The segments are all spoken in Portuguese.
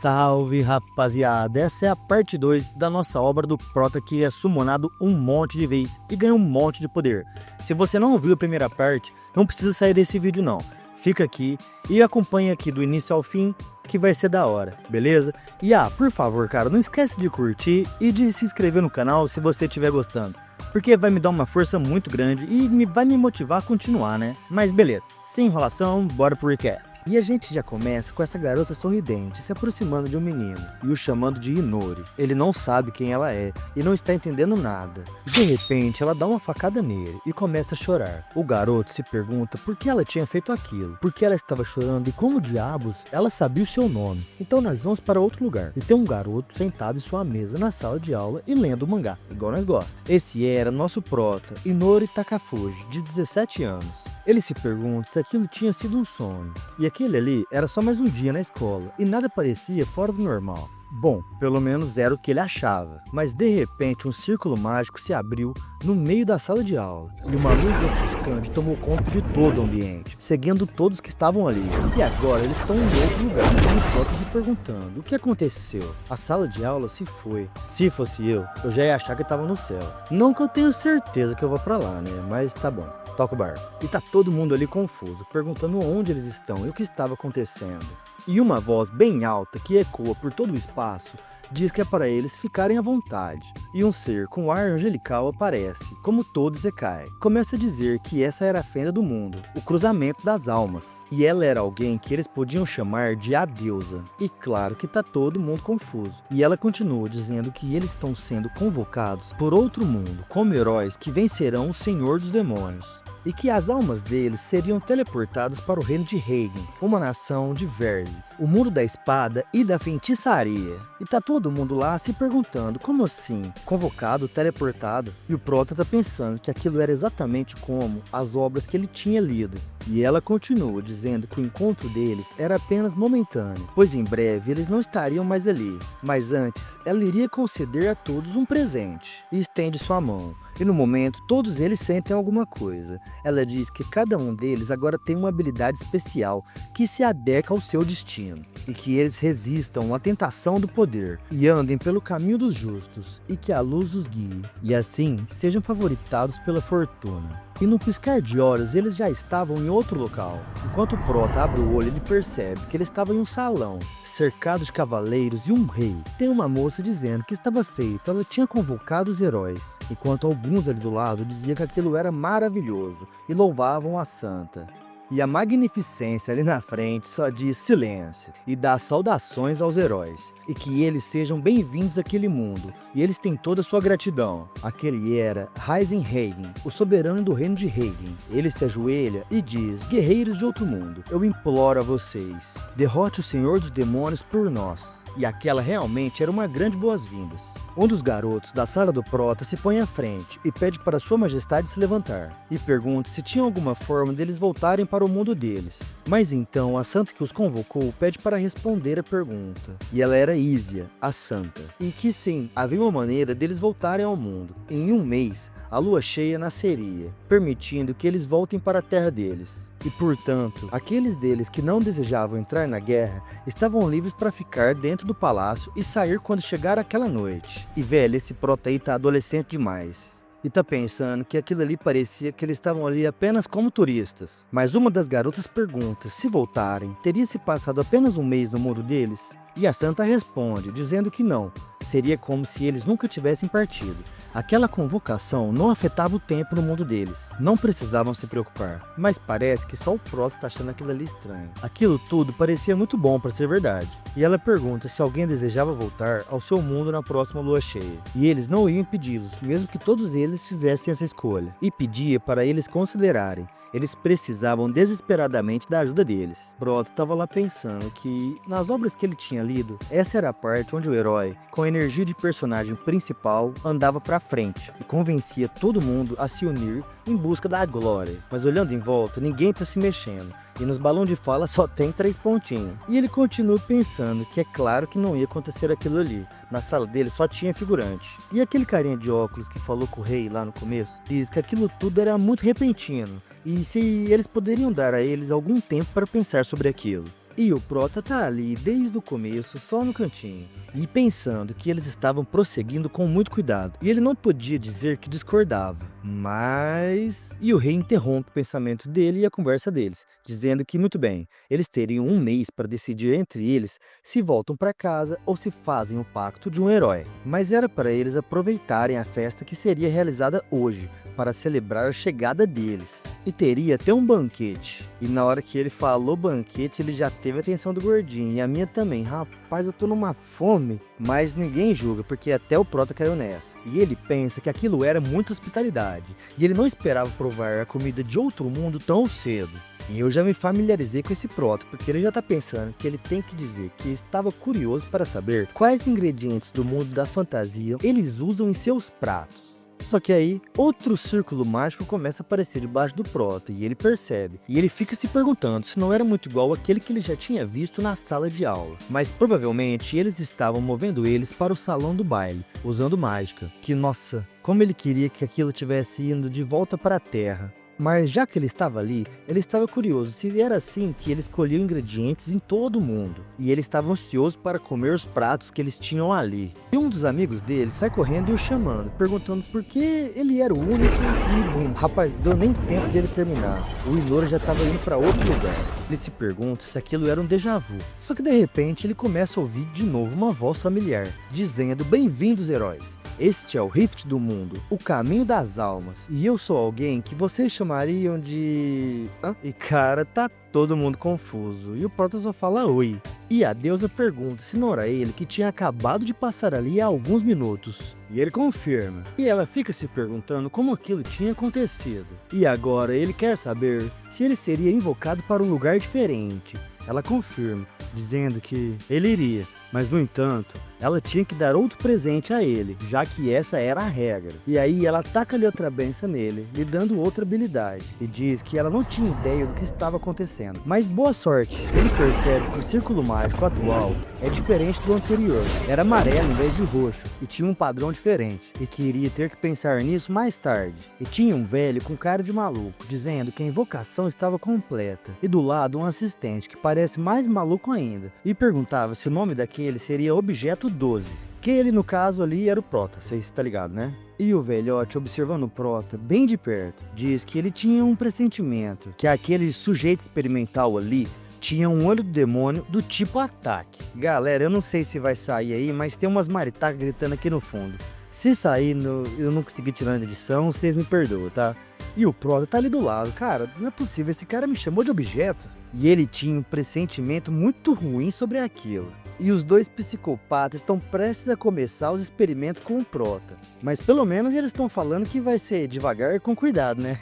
Salve, rapaziada! Essa é a parte 2 da nossa obra do Prota, que é summonado um monte de vezes e ganha um monte de poder. Se você não ouviu a primeira parte, não precisa sair desse vídeo não. Fica aqui e acompanha aqui do início ao fim, que vai ser da hora, beleza? E por favor, cara, não esquece de curtir e de se inscrever no canal se você estiver gostando, porque vai me dar uma força muito grande e vai me motivar a continuar, né? Mas beleza, sem enrolação, bora pro recap. E a gente já começa com essa garota sorridente se aproximando de um menino e o chamando de Inori. Ele não sabe quem ela é e não está entendendo nada. De repente ela dá uma facada nele e começa a chorar. O garoto se pergunta por que ela tinha feito aquilo, por que ela estava chorando e como diabos ela sabia o seu nome. Então nós vamos para outro lugar e tem um garoto sentado em sua mesa na sala de aula e lendo mangá, igual nós gostamos. Esse era nosso prota, Inori Takafuji, de 17 anos. Ele se pergunta se aquilo tinha sido um sonho. E aquele ali era só mais um dia na escola e nada parecia fora do normal. Bom, pelo menos era o que ele achava. Mas de repente um círculo mágico se abriu no meio da sala de aula e uma luz ofuscante tomou conta de todo o ambiente, seguindo todos que estavam ali. E agora eles estão em outro lugar, no Prota se perguntando o que aconteceu. A sala de aula se foi. Se fosse eu já ia achar que estava no céu. Não que eu tenho certeza que eu vou pra lá, né? Mas tá bom. Toca o barco. E tá todo mundo ali confuso, perguntando onde eles estão e o que estava acontecendo. E uma voz bem alta que ecoa por todo o espaço diz que é para eles ficarem à vontade. E um ser com ar angelical aparece, como todo Isekai. Começa a dizer que essa era a fenda do mundo, o cruzamento das almas. E ela era alguém que eles podiam chamar de a deusa. E claro que tá todo mundo confuso. E ela continua dizendo que eles estão sendo convocados por outro mundo, como heróis que vencerão o Senhor dos Demônios. E que as almas deles seriam teleportadas para o reino de Heigen, uma nação de Verze, o mundo da espada e da feitiçaria. E tá todo mundo lá se perguntando, como assim? Convocado, teleportado? E o Prota tá pensando que aquilo era exatamente como as obras que ele tinha lido. E ela continua dizendo que o encontro deles era apenas momentâneo, pois em breve eles não estariam mais ali. Mas antes, ela iria conceder a todos um presente. E estende sua mão. E no momento, todos eles sentem alguma coisa. Ela diz que cada um deles agora tem uma habilidade especial que se adequa ao seu destino. E que eles resistam à tentação do poder e andem pelo caminho dos justos. E que a luz os guie. E assim, sejam favoritados pela fortuna. E no piscar de olhos eles já estavam em outro local. Enquanto o Prota abre o olho, ele percebe que ele estava em um salão, cercado de cavaleiros e um rei. Tem uma moça dizendo que estava feito, ela tinha convocado os heróis, enquanto alguns ali do lado diziam que aquilo era maravilhoso e louvavam a santa. E a magnificência ali na frente só diz silêncio e dá saudações aos heróis, e que eles sejam bem-vindos àquele mundo, e eles têm toda a sua gratidão. Aquele era Heisenhagen, o soberano do reino de Heigen. Ele se ajoelha e diz: guerreiros de outro mundo, eu imploro a vocês, derrote o Senhor dos Demônios por nós. E aquela realmente era uma grande boas-vindas. Um dos garotos da sala do Prota se põe à frente e pede para sua majestade se levantar, e pergunta se tinha alguma forma deles voltarem para o mundo deles. Mas então a santa que os convocou pede para responder a pergunta, e ela era Isia, a santa, e que sim, havia uma maneira deles voltarem ao mundo. Em um mês, a lua cheia nasceria, permitindo que eles voltem para a terra deles. E portanto, aqueles deles que não desejavam entrar na guerra estavam livres para ficar dentro do palácio e sair quando chegar aquela noite. E velho, esse Prota aí tá adolescente demais. E tá pensando que aquilo ali parecia que eles estavam ali apenas como turistas. Mas uma das garotas pergunta se voltarem, teria se passado apenas um mês no mundo deles? E a santa responde, dizendo que não, seria como se eles nunca tivessem partido. Aquela convocação não afetava o tempo no mundo deles, não precisavam se preocupar. Mas parece que só o Prota tá achando aquilo ali estranho. Aquilo tudo parecia muito bom para ser verdade. E ela pergunta se alguém desejava voltar ao seu mundo na próxima lua cheia. E eles não iam impedi-los, mesmo que todos eles fizessem essa escolha. E pedia para eles considerarem. Eles precisavam desesperadamente da ajuda deles. Prota estava lá pensando que, nas obras que ele tinha lido, essa era a parte onde o herói, com a energia de personagem principal, andava para frente e convencia todo mundo a se unir em busca da glória. Mas olhando em volta, ninguém está se mexendo. E nos balões de fala só tem 3 pontinhos. E ele continua pensando que é claro que não ia acontecer aquilo ali. Na sala dele só tinha figurante. E aquele carinha de óculos que falou com o rei lá no começo, diz que aquilo tudo era muito repentino. E se eles poderiam dar a eles algum tempo para pensar sobre aquilo. E o Prota tá ali desde o começo, só no cantinho, e pensando que eles estavam prosseguindo com muito cuidado, e ele não podia dizer que discordava. Mas... E o rei interrompe o pensamento dele e a conversa deles, dizendo que, muito bem, eles teriam um mês para decidir entre eles se voltam para casa ou se fazem o pacto de um herói. Mas era para eles aproveitarem a festa que seria realizada hoje, para celebrar a chegada deles. E teria até um banquete. E na hora que ele falou banquete, ele já teve a atenção do gordinho. E a minha também. Rapaz, eu tô numa fome. Mas ninguém julga, porque até o Prota caiu nessa. E ele pensa que aquilo era muita hospitalidade. E ele não esperava provar a comida de outro mundo tão cedo. E eu já me familiarizei com esse Prota, porque ele já tá pensando que ele tem que dizer que estava curioso para saber quais ingredientes do mundo da fantasia eles usam em seus pratos. Só que aí, outro círculo mágico começa a aparecer debaixo do Prota e ele percebe. E ele fica se perguntando se não era muito igual àquele que ele já tinha visto na sala de aula. Mas provavelmente eles estavam movendo eles para o salão do baile, usando mágica. Que nossa, como ele queria que aquilo tivesse indo de volta para a Terra. Mas já que ele estava ali, ele estava curioso se era assim que eles colhiam ingredientes em todo o mundo. E ele estava ansioso para comer os pratos que eles tinham ali. E um dos amigos dele sai correndo e o chamando, perguntando por que ele era o único e bum, rapaz, deu nem tempo dele terminar. O Iloro já estava indo para outro lugar. Ele se pergunta se aquilo era um déjà vu. Só que de repente ele começa a ouvir de novo uma voz familiar, dizendo: "Bem-vindos, heróis. Este é o Rift do Mundo, o caminho das almas. E eu sou alguém que vocês chamariam de... E cara, tá todo mundo confuso. E o Prota só fala oi. E a deusa pergunta se não era ele que tinha acabado de passar ali há alguns minutos. E ele confirma. E ela fica se perguntando como aquilo tinha acontecido. E agora ele quer saber se ele seria invocado para um lugar diferente. Ela confirma, dizendo que ele iria. Mas, no entanto, ela tinha que dar outro presente a ele, já que essa era a regra. E aí ela taca-lhe outra benção nele, lhe dando outra habilidade. E diz que ela não tinha ideia do que estava acontecendo. Mas boa sorte, ele percebe que o círculo mágico atual é diferente do anterior. Era amarelo em vez de roxo, e tinha um padrão diferente. E que iria ter que pensar nisso mais tarde. E tinha um velho com cara de maluco, dizendo que a invocação estava completa. E do lado um assistente que parece mais maluco ainda. E perguntava se o nome daquele seria Objeto 12. Que ele, no caso ali, era o Prota, você está ligado, né? E o velhote, observando o Prota bem de perto, diz que ele tinha um pressentimento que aquele sujeito experimental ali tinha um olho do demônio do tipo ataque. Galera, eu não sei se vai sair aí, mas tem umas maritacas gritando aqui no fundo. Se sair, eu não consegui tirar na edição, vocês me perdoam, tá? E o Prota tá ali do lado. Cara, não é possível, esse cara me chamou de objeto. E ele tinha um pressentimento muito ruim sobre aquilo. E os dois psicopatas estão prestes a começar os experimentos com o Prota. Mas pelo menos eles estão falando que vai ser devagar e com cuidado, né?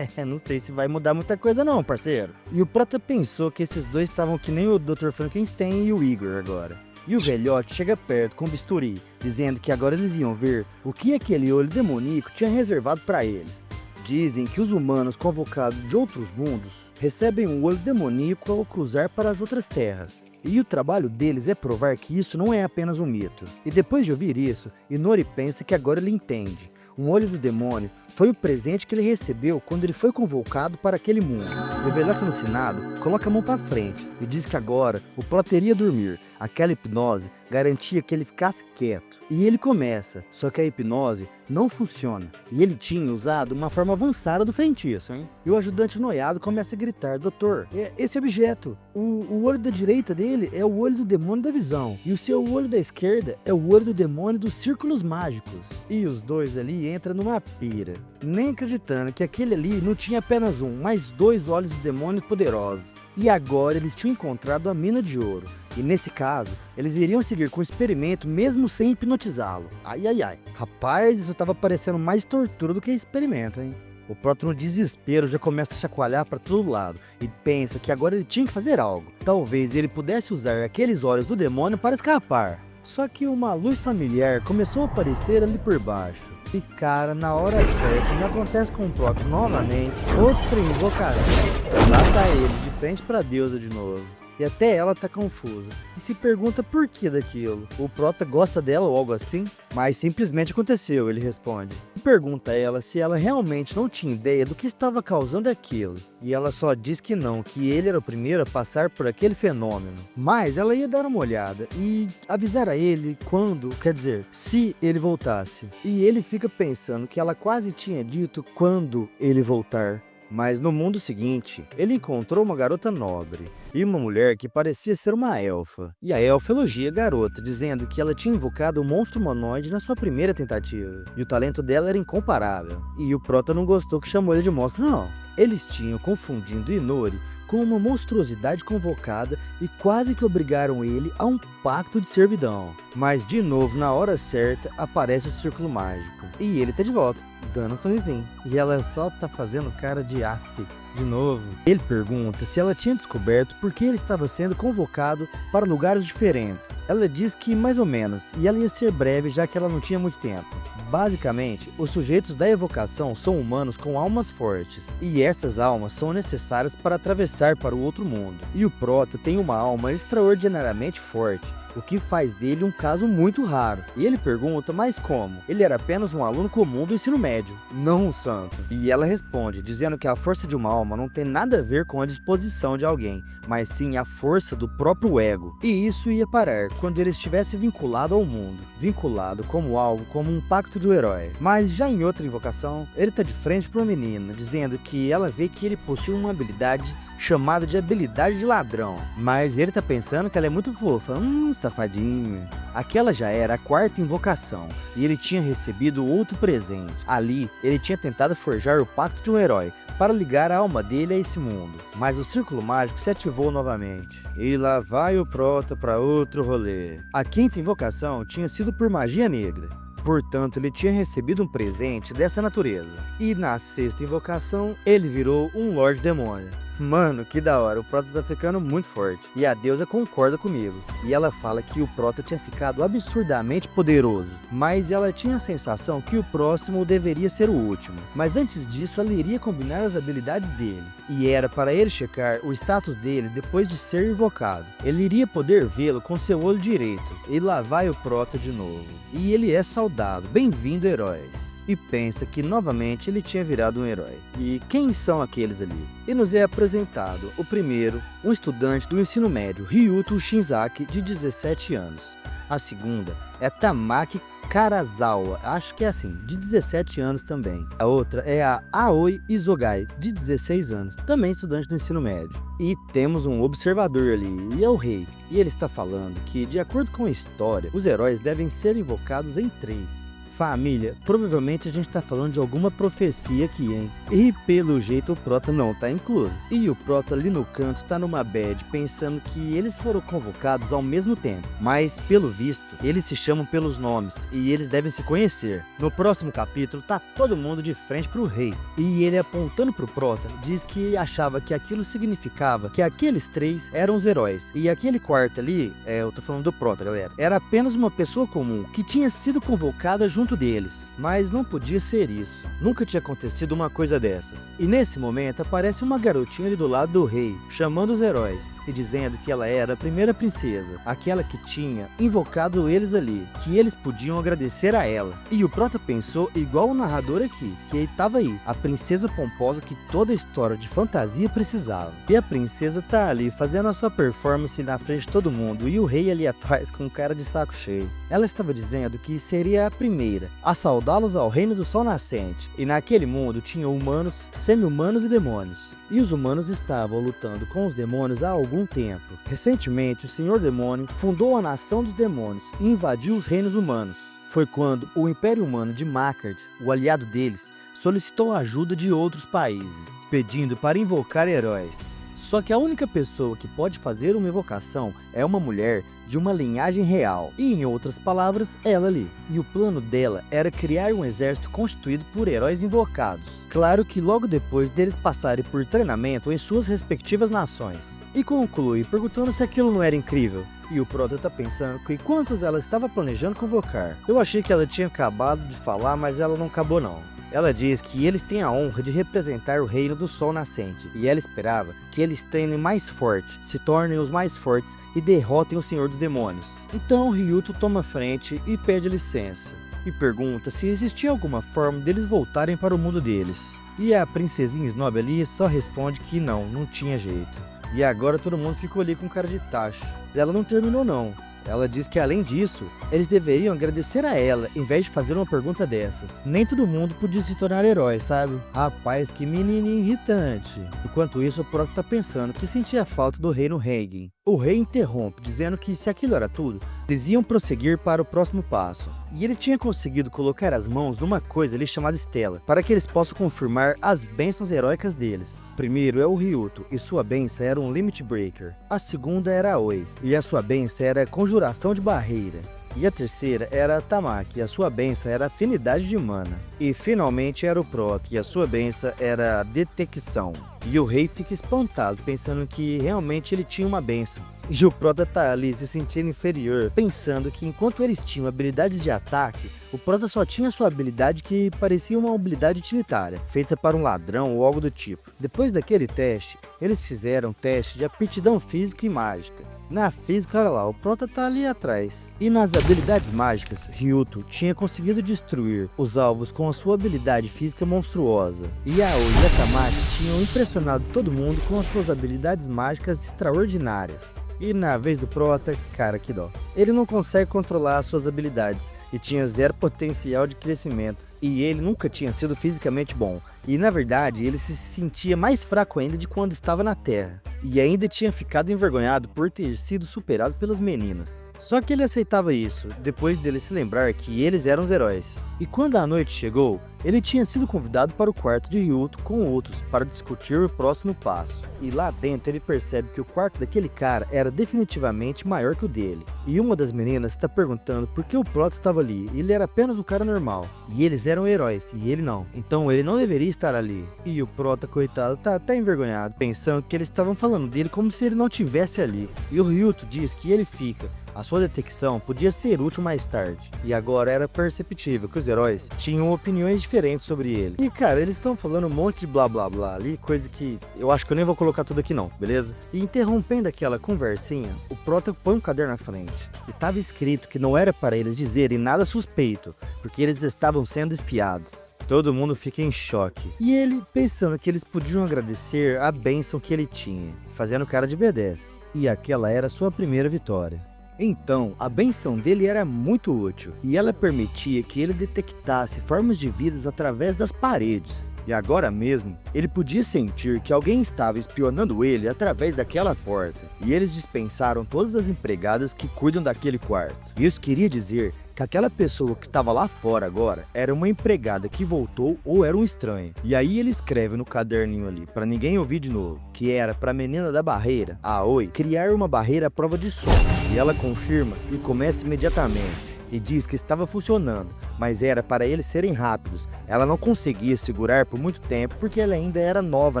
Não sei se vai mudar muita coisa não, parceiro. E o Prota pensou que esses dois estavam que nem o Dr. Frankenstein e o Igor agora. E o velhote chega perto com o bisturi, dizendo que agora eles iam ver o que aquele olho demoníaco tinha reservado para eles. Dizem que os humanos convocados de outros mundos recebem um olho demoníaco ao cruzar para as outras terras. E o trabalho deles é provar que isso não é apenas um mito. E depois de ouvir isso, Inori pensa que agora ele entende. Um olho do demônio foi o presente que ele recebeu quando ele foi convocado para aquele mundo. O velhote alucinado coloca a mão para frente e diz que agora o Prota iria dormir. Aquela hipnose garantia que ele ficasse quieto. E ele começa, só que a hipnose não funciona. E ele tinha usado uma forma avançada do feitiço, hein? E o ajudante noiado começa a gritar: doutor, esse objeto, o olho da direita dele é o olho do demônio da visão. E o seu olho da esquerda é o olho do demônio dos círculos mágicos. E os dois ali entram numa pira, nem acreditando que aquele ali não tinha apenas um, mas dois olhos do demônio poderosos. E agora eles tinham encontrado a mina de ouro. E nesse caso, eles iriam seguir com o experimento mesmo sem hipnotizá-lo. Ai, ai, ai. Rapaz, isso tava parecendo mais tortura do que experimento, hein? O Prota, no desespero, já começa a chacoalhar para todo lado e pensa que agora ele tinha que fazer algo. Talvez ele pudesse usar aqueles olhos do demônio para escapar. Só que uma luz familiar começou a aparecer ali por baixo. E cara, na hora certa, me acontece com o Prota novamente outra invocação. Lá tá ele, de frente para a deusa de novo. e até ela tá confusa e se pergunta por que daquilo. O prota gosta dela ou algo assim? Mas simplesmente aconteceu, ele responde. E pergunta a ela se ela realmente não tinha ideia do que estava causando aquilo. E ela só diz que não, que ele era o primeiro a passar por aquele fenômeno. Mas ela ia dar uma olhada e avisar a ele quando, quer dizer, se ele voltasse. E ele fica pensando que ela quase tinha dito quando ele voltar. Mas no mundo seguinte, ele encontrou uma garota nobre e uma mulher que parecia ser uma elfa. E a elfa elogia a garota, dizendo que ela tinha invocado um monstro humanoide na sua primeira tentativa. E o talento dela era incomparável. E o prota não gostou que chamou ele de monstro, não. Eles tinham confundido Inori com uma monstruosidade convocada e quase que obrigaram ele a um pacto de servidão. Mas de novo, na hora certa, aparece o círculo mágico. E ele tá de volta, dando um sorrisinho. E ela só tá fazendo cara de af. De novo, ele pergunta se ela tinha descoberto por que ele estava sendo convocado para lugares diferentes. Ela diz que mais ou menos, e ela ia ser breve já que ela não tinha muito tempo. Basicamente, os sujeitos da evocação são humanos com almas fortes, e essas almas são necessárias para atravessar para o outro mundo. E o prota tem uma alma extraordinariamente forte, o que faz dele um caso muito raro. E ele pergunta, mas como? Ele era apenas um aluno comum do ensino médio, não um santo. E ela responde, dizendo que a força de uma alma não tem nada a ver com a disposição de alguém, mas sim a força do próprio ego. E isso ia parar quando ele estivesse vinculado ao mundo, vinculado como algo, como um pacto de um herói. Mas já em outra invocação, ele tá de frente para uma menina, dizendo que ela vê que ele possui uma habilidade chamada de habilidade de ladrão. Mas ele tá pensando que ela é muito fofa. Safadinho. Aquela já era a quarta invocação, e ele tinha recebido outro presente. Ali, ele tinha tentado forjar o pacto de um herói, para ligar a alma dele a esse mundo. Mas o círculo mágico se ativou novamente. E lá vai o prota para outro rolê. A quinta invocação tinha sido por magia negra. Portanto, ele tinha recebido um presente dessa natureza. E na sexta invocação, ele virou um Lorde Demônio. Mano, que da hora, o prota tá ficando muito forte. E a deusa concorda comigo. E ela fala que o prota tinha ficado absurdamente poderoso. Mas ela tinha a sensação que o próximo deveria ser o último. Mas antes disso, ela iria combinar as habilidades dele. E era para ele checar o status dele depois de ser invocado. Ele iria poder vê-lo com seu olho direito. E lá vai o prota de novo. E ele é saudado. Bem-vindo, heróis. E pensa que novamente ele tinha virado um herói. E quem são aqueles ali? E nos é apresentado o primeiro, um estudante do ensino médio, Ryuto Shinzaki, de 17 anos. A segunda é Tamaki Karazawa, acho que é assim, de 17 anos também. A outra é a Aoi Izogai, de 16 anos, também estudante do ensino médio. E temos um observador ali, e é o rei. E ele está falando que, de acordo com a história, os heróis devem ser invocados em 3. Família, provavelmente a gente tá falando de alguma profecia aqui, hein? E pelo jeito o prota não tá incluso. E o prota ali no canto tá numa bad, pensando que eles foram convocados ao mesmo tempo. Mas, pelo visto, eles se chamam pelos nomes e eles devem se conhecer. No próximo capítulo tá todo mundo de frente pro rei. E ele, apontando pro prota, diz que achava que aquilo significava que aqueles 3 eram os heróis. E aquele quarto ali, eu tô falando do prota, galera, era apenas uma pessoa comum que tinha sido convocada junto deles, mas não podia ser isso. Nunca tinha acontecido uma coisa dessas. E nesse momento aparece uma garotinha ali do lado do rei, chamando os heróis e dizendo que ela era a primeira princesa, aquela que tinha invocado eles ali, que eles podiam agradecer a ela. E o prota pensou igual o narrador aqui, que ele tava aí, a princesa pomposa que toda história de fantasia precisava. E a princesa tá ali fazendo a sua performance na frente de todo mundo e o rei ali atrás com cara de saco cheio. Ela estava dizendo que seria a primeira a saudá-los ao reino do sol nascente. E naquele mundo tinha humanos, semi-humanos e demônios. E os humanos estavam lutando com os demônios há algum tempo. Recentemente, o Senhor Demônio fundou a nação dos demônios e invadiu os reinos humanos. Foi quando o Império Humano de Makard, o aliado deles, solicitou a ajuda de outros países, pedindo para invocar heróis. Só que a única pessoa que pode fazer uma invocação é uma mulher de uma linhagem real, e em outras palavras, ela ali. E o plano dela era criar um exército constituído por heróis invocados. Claro que logo depois deles passarem por treinamento em suas respectivas nações. E conclui perguntando se aquilo não era incrível. E o prota tá pensando que quantos ela estava planejando convocar. Eu achei que ela tinha acabado de falar, mas ela não acabou não. Ela diz que eles têm a honra de representar o reino do sol nascente, e ela esperava que eles treinem mais forte, se tornem os mais fortes e derrotem o Senhor dos Demônios. Então Ryuto toma frente e pede licença, e pergunta se existia alguma forma deles voltarem para o mundo deles. E a princesinha Snob ali só responde que não tinha jeito. E agora todo mundo ficou ali com cara de tacho. Ela não terminou não. Ela diz que além disso, eles deveriam agradecer a ela em vez de fazer uma pergunta dessas. Nem todo mundo podia se tornar herói, sabe? Rapaz, que menininha irritante. Enquanto isso, o Proto tá pensando que sentia falta do reino Reigen. O rei interrompe, dizendo que se aquilo era tudo, eles iam prosseguir para o próximo passo. E ele tinha conseguido colocar as mãos numa coisa ali chamada Estela, para que eles possam confirmar as bênçãos heróicas deles. Primeiro é o Ryuto, e sua bênção era um Limit Breaker. A segunda era a Oi, e a sua bênção era Conjuração de Barreira. E a terceira era a Tamaki, e a sua bênção era Afinidade de Mana. E finalmente era o Proto, e a sua bênção era Detecção. E o rei fica espantado, pensando que realmente ele tinha uma bênção. E o Prota tá ali se sentindo inferior, pensando que enquanto eles tinham habilidades de ataque, o Prota só tinha sua habilidade que parecia uma habilidade utilitária, feita para um ladrão ou algo do tipo. Depois daquele teste, eles fizeram um teste de aptidão física e mágica. Na física, olha lá, o Prota tá ali atrás. E nas habilidades mágicas, Ryuto tinha conseguido destruir os alvos com a sua habilidade física monstruosa. E a Oi e a Tamaki tinham impressionado todo mundo com as suas habilidades mágicas extraordinárias. E na vez do Prota, cara, que dó. Ele não consegue controlar as suas habilidades e tinha zero potencial de crescimento. E ele nunca tinha sido fisicamente bom. E na verdade, ele se sentia mais fraco ainda de quando estava na Terra. E ainda tinha ficado envergonhado por ter sido superado pelas meninas. Só que ele aceitava isso, depois dele se lembrar que eles eram os heróis. E quando a noite chegou, ele tinha sido convidado para o quarto de Ryuto com outros para discutir o próximo passo. E lá dentro ele percebe que o quarto daquele cara era definitivamente maior que o dele. E uma das meninas está perguntando por que o Prota estava ali. Ele era apenas um cara normal. E eles eram heróis, e ele não. Então ele não deveria estar ali. E o Prota, coitado, tá até envergonhado, pensando que eles estavam falando dele como se ele não tivesse ali. E o Ryuto diz que ele fica. A sua detecção podia ser útil mais tarde, e agora era perceptível que os heróis tinham opiniões diferentes sobre ele. E cara, eles estão falando um monte de blá blá blá ali, coisa que eu acho que eu nem vou colocar tudo aqui não, beleza? E interrompendo aquela conversinha, o Prota põe um caderno na frente, e tava escrito que não era para eles dizerem nada suspeito, porque eles estavam sendo espiados. Todo mundo fica em choque, e ele pensando que eles podiam agradecer a bênção que ele tinha, fazendo cara de B10, e aquela era a sua primeira vitória. Então, a benção dele era muito útil, e ela permitia que ele detectasse formas de vidas através das paredes. E agora mesmo, ele podia sentir que alguém estava espionando ele através daquela porta. E eles dispensaram todas as empregadas que cuidam daquele quarto. Isso queria dizer que aquela pessoa que estava lá fora agora era uma empregada que voltou ou era um estranho. E aí ele escreve no caderninho ali, para ninguém ouvir de novo, que era para a menina da barreira, a Oi, criar uma barreira à prova de som. E ela confirma e começa imediatamente. E diz que estava funcionando, mas era para eles serem rápidos. Ela não conseguia segurar por muito tempo porque ela ainda era nova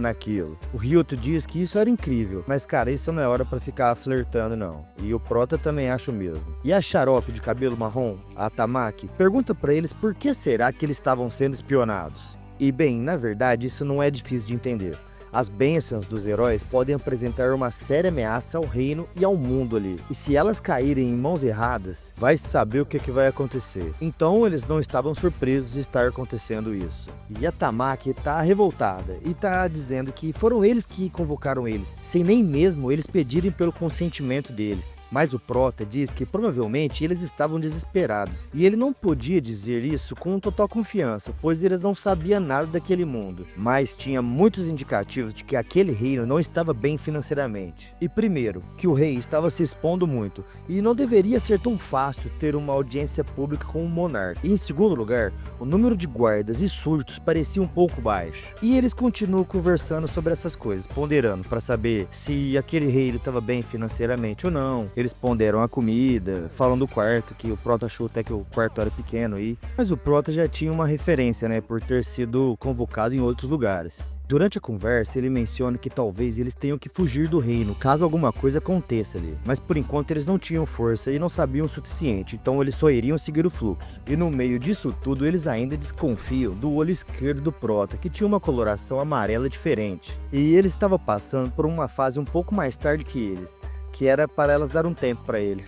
naquilo. O Ryuto diz que isso era incrível, mas cara, isso não é hora para ficar flertando não. E o Prota também acha o mesmo. E a xarope de cabelo marrom, a Tamaki, pergunta para eles por que será que eles estavam sendo espionados. E bem, na verdade isso não é difícil de entender. As bênçãos dos heróis podem apresentar uma séria ameaça ao reino e ao mundo ali. E se elas caírem em mãos erradas, vai saber o que vai acontecer. Então eles não estavam surpresos de estar acontecendo isso. E a Tamaki tá revoltada e tá dizendo que foram eles que convocaram eles, sem nem mesmo eles pedirem pelo consentimento deles. Mas o Prota diz que provavelmente eles estavam desesperados. E ele não podia dizer isso com total confiança, pois ele não sabia nada daquele mundo. Mas tinha muitos indicativos de que aquele reino não estava bem financeiramente. E primeiro, que o rei estava se expondo muito, e não deveria ser tão fácil ter uma audiência pública com o monarca. E em segundo lugar, o número de guardas e súditos parecia um pouco baixo. E eles continuam conversando sobre essas coisas, ponderando para saber se aquele reino estava bem financeiramente ou não. Eles ponderam a comida, falam do quarto, que o Prota achou até que o quarto era pequeno aí. Mas o Prota já tinha uma referência, né, por ter sido convocado em outros lugares. Durante a conversa, ele menciona que talvez eles tenham que fugir do reino, caso alguma coisa aconteça ali. Mas por enquanto eles não tinham força e não sabiam o suficiente, então eles só iriam seguir o fluxo. E no meio disso tudo, eles ainda desconfiam do olho esquerdo do Prota, que tinha uma coloração amarela diferente. E ele estava passando por uma fase um pouco mais tarde que eles, que era para elas dar um tempo para ele.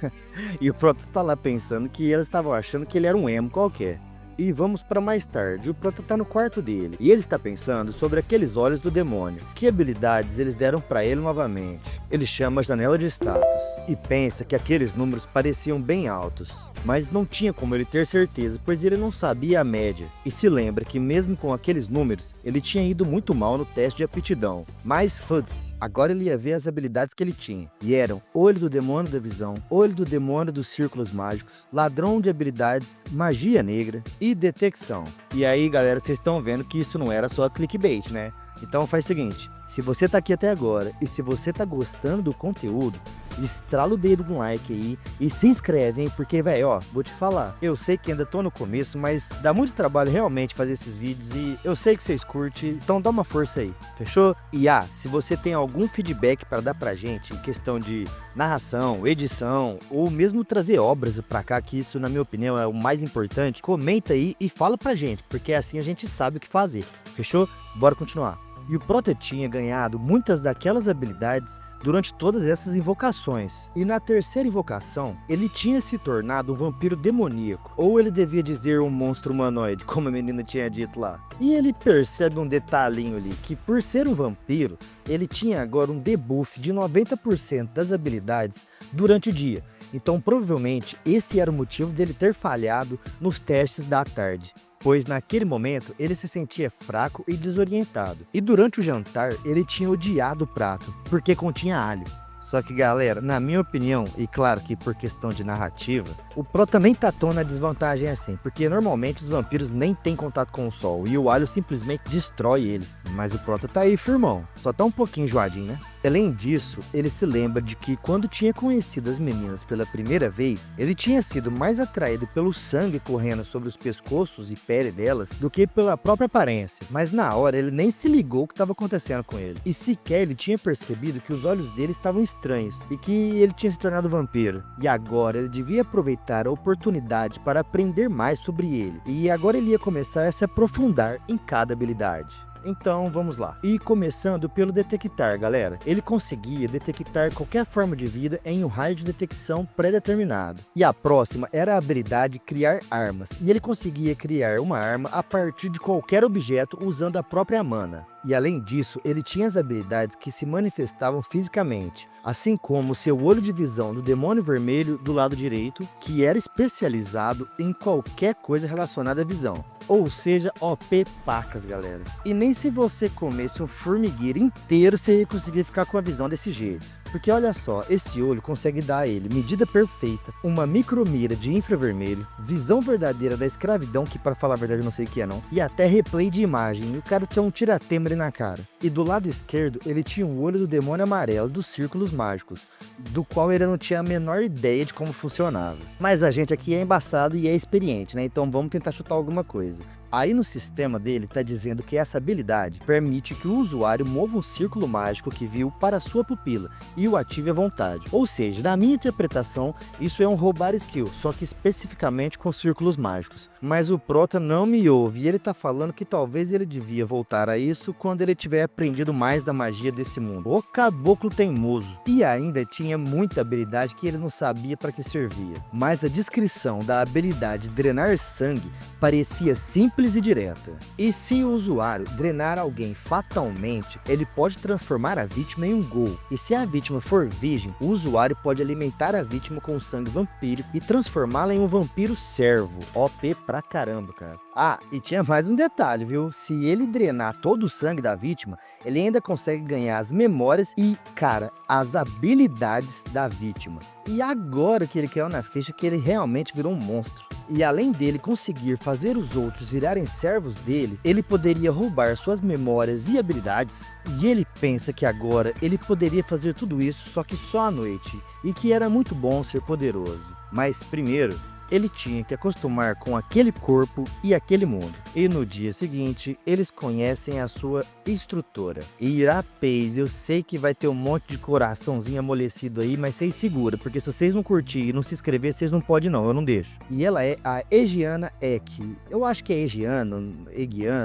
E o Prota está lá pensando que elas estavam achando que ele era um emo qualquer. E vamos para mais tarde, o Prota tá no quarto dele, e ele está pensando sobre aqueles olhos do demônio. Que habilidades eles deram para ele novamente? Ele chama a janela de status, e pensa que aqueles números pareciam bem altos. Mas não tinha como ele ter certeza, pois ele não sabia a média. E se lembra que mesmo com aqueles números, ele tinha ido muito mal no teste de aptidão. Mas foda-se, agora ele ia ver as habilidades que ele tinha. E eram olho do demônio da visão, olho do demônio dos círculos mágicos, ladrão de habilidades, magia negra e detecção. E aí, galera, vocês estão vendo que isso não era só clickbait, né? Então faz o seguinte, se você tá aqui até agora e se você tá gostando do conteúdo, estrala o dedo do like aí e se inscreve, hein? Porque, velho, ó, vou te falar, eu sei que ainda tô no começo, mas dá muito trabalho realmente fazer esses vídeos e eu sei que vocês curtem, então dá uma força aí, fechou? E se você tem algum feedback para dar pra gente em questão de narração, edição ou mesmo trazer obras pra cá, que isso, na minha opinião, é o mais importante, comenta aí e fala pra gente, porque assim a gente sabe o que fazer, fechou? Bora continuar. E o Prota tinha ganhado muitas daquelas habilidades durante todas essas invocações. E na terceira invocação, ele tinha se tornado um vampiro demoníaco. Ou ele devia dizer um monstro humanoide, como a menina tinha dito lá. E ele percebe um detalhinho ali, que por ser um vampiro, ele tinha agora um debuff de 90% das habilidades durante o dia. Então provavelmente esse era o motivo dele ter falhado nos testes da tarde, pois naquele momento ele se sentia fraco e desorientado. E durante o jantar ele tinha odiado o prato, porque continha alho. Só que, galera, na minha opinião, e claro que por questão de narrativa, o Prota nem tá tão na desvantagem assim, porque normalmente os vampiros nem têm contato com o sol, e o alho simplesmente destrói eles. Mas o Prota tá aí, firmão, só tá um pouquinho enjoadinho, né? Além disso, ele se lembra de que quando tinha conhecido as meninas pela primeira vez, ele tinha sido mais atraído pelo sangue correndo sobre os pescoços e pele delas do que pela própria aparência. Mas na hora ele nem se ligou o que estava acontecendo com ele. E sequer ele tinha percebido que os olhos dele estavam estranhos e que ele tinha se tornado vampiro. E agora ele devia aproveitar a oportunidade para aprender mais sobre ele. E agora ele ia começar a se aprofundar em cada habilidade. Então vamos lá. E começando pelo detectar, galera. Ele conseguia detectar qualquer forma de vida em um raio de detecção pré-determinado. E a próxima era a habilidade criar armas. E ele conseguia criar uma arma a partir de qualquer objeto usando a própria mana. E além disso, ele tinha as habilidades que se manifestavam fisicamente, assim como seu olho de visão do demônio vermelho do lado direito, que era especializado em qualquer coisa relacionada à visão. Ou seja, OP pacas, galera. E nem se você comesse um formigueiro inteiro, você ia conseguir ficar com a visão desse jeito. Porque olha só, esse olho consegue dar a ele medida perfeita, uma micromira de infravermelho, visão verdadeira da escravidão, que para falar a verdade eu não sei o que é não, e até replay de imagem, e o cara tem um tirateima na cara. E do lado esquerdo, ele tinha um olho do demônio amarelo dos círculos mágicos, do qual ele não tinha a menor ideia de como funcionava. Mas a gente aqui é embaçado e é experiente, né? Então vamos tentar chutar alguma coisa. Aí no sistema dele está dizendo que essa habilidade permite que o usuário mova um círculo mágico que viu para sua pupila e o ative à vontade. Ou seja, na minha interpretação, isso é um roubar skill, só que especificamente com círculos mágicos. Mas o Prota não me ouve e ele está falando que talvez ele devia voltar a isso quando ele tiver aprendido mais da magia desse mundo. O caboclo teimoso. E ainda tinha muita habilidade que ele não sabia para que servia. Mas a descrição da habilidade drenar sangue parecia simples e direta. E se o usuário drenar alguém fatalmente, ele pode transformar a vítima em um ghoul. E se a vítima for virgem, o usuário pode alimentar a vítima com sangue vampírico e transformá-la em um vampiro servo. OP pra caramba, cara. Ah, e tinha mais um detalhe, viu? Se ele drenar todo o sangue da vítima, ele ainda consegue ganhar as memórias e, cara, as habilidades da vítima. E agora que ele caiu na ficha que ele realmente virou um monstro. E além dele conseguir fazer os outros virarem servos dele, ele poderia roubar suas memórias e habilidades. E ele pensa que agora ele poderia fazer tudo isso, só que só à noite. E que era muito bom ser poderoso. Mas primeiro, ele tinha que acostumar com aquele corpo e aquele mundo. E no dia seguinte, eles conhecem a sua instrutora. Irapês, eu sei que vai ter um monte de coraçãozinho amolecido aí, mas vocês segura, porque se vocês não curtirem e não se inscrever, vocês não podem não, eu não deixo. E ela é a Egiana Ek. Eu acho que é Egiana,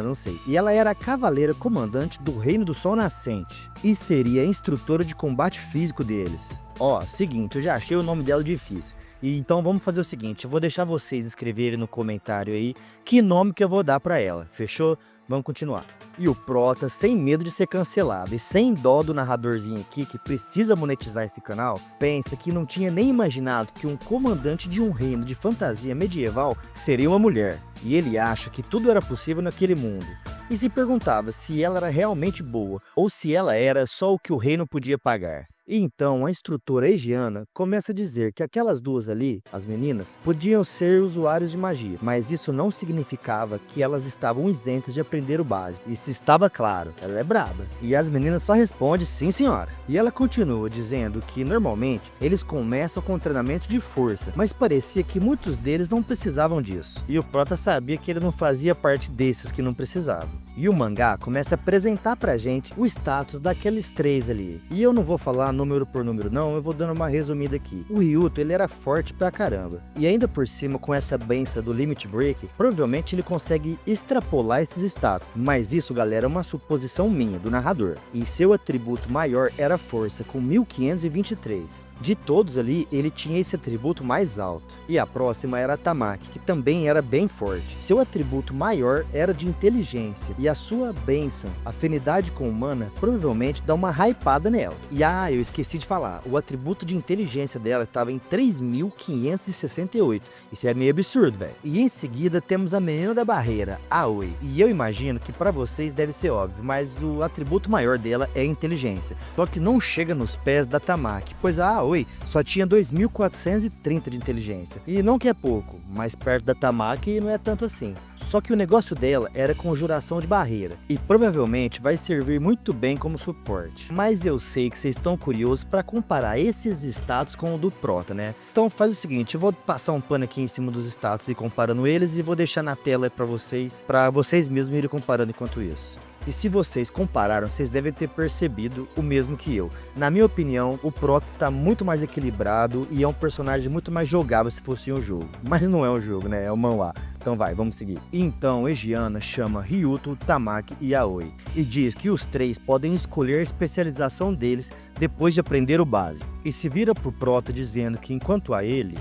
não sei. E ela era a cavaleira comandante do Reino do Sol Nascente. E seria a instrutora de combate físico deles. Ó, seguinte, eu já achei o nome dela difícil. E então vamos fazer o seguinte, eu vou deixar vocês escreverem no comentário aí que nome que eu vou dar pra ela, fechou? Vamos continuar. E o Prota, sem medo de ser cancelado e sem dó do narradorzinho aqui que precisa monetizar esse canal, pensa que não tinha nem imaginado que um comandante de um reino de fantasia medieval seria uma mulher. E ele acha que tudo era possível naquele mundo. E se perguntava se ela era realmente boa ou se ela era só o que o reino podia pagar. E então a instrutora Egiana começa a dizer que aquelas duas ali, as meninas, podiam ser usuários de magia, mas isso não significava que elas estavam isentas de aprender o básico. Isso estava claro, ela é braba. E as meninas só respondem sim senhora. E ela continua dizendo que normalmente eles começam com treinamento de força, mas parecia que muitos deles não precisavam disso. E o Prota sabia que ele não fazia parte desses que não precisavam. E o mangá começa a apresentar pra gente o status daqueles três ali. E eu não vou falar número por número não, eu vou dando uma resumida aqui. O Ryuto, ele era forte pra caramba. E ainda por cima, com essa benção do Limit Break, provavelmente ele consegue extrapolar esses status. Mas isso, galera, é uma suposição minha, do narrador. E seu atributo maior era força, com 1523. De todos ali, ele tinha esse atributo mais alto. E a próxima era a Tamaki, que também era bem forte. Seu atributo maior era de inteligência. E a sua bênção, afinidade com humana, provavelmente dá uma hypada nela. E eu esqueci de falar, o atributo de inteligência dela estava em 3.568. Isso é meio absurdo, velho. E em seguida temos a menina da barreira, Aoi. E eu imagino que pra vocês deve ser óbvio, mas o atributo maior dela é a inteligência. Só que não chega nos pés da Tamaki, pois a Aoi só tinha 2.430 de inteligência. E não que é pouco, mas perto da Tamaki não é tanto assim. Só que o negócio dela era conjuração de barreira, e provavelmente vai servir muito bem como suporte. Mas eu sei que vocês estão curiosos para comparar esses status com o do Prota, né? Então faz o seguinte, eu vou passar um pano aqui em cima dos status e comparando eles, e vou deixar na tela para vocês mesmos irem comparando enquanto isso. E se vocês compararam, vocês devem ter percebido o mesmo que eu. Na minha opinião, o Prota tá muito mais equilibrado e é um personagem muito mais jogável se fosse um jogo. Mas não é um jogo, né? É um manhwa. Então vai, vamos seguir. Então, Egiana chama Ryuto, Tamaki e Aoi. E diz que os três podem escolher a especialização deles depois de aprender o básico. E se vira pro Prota dizendo que enquanto a ele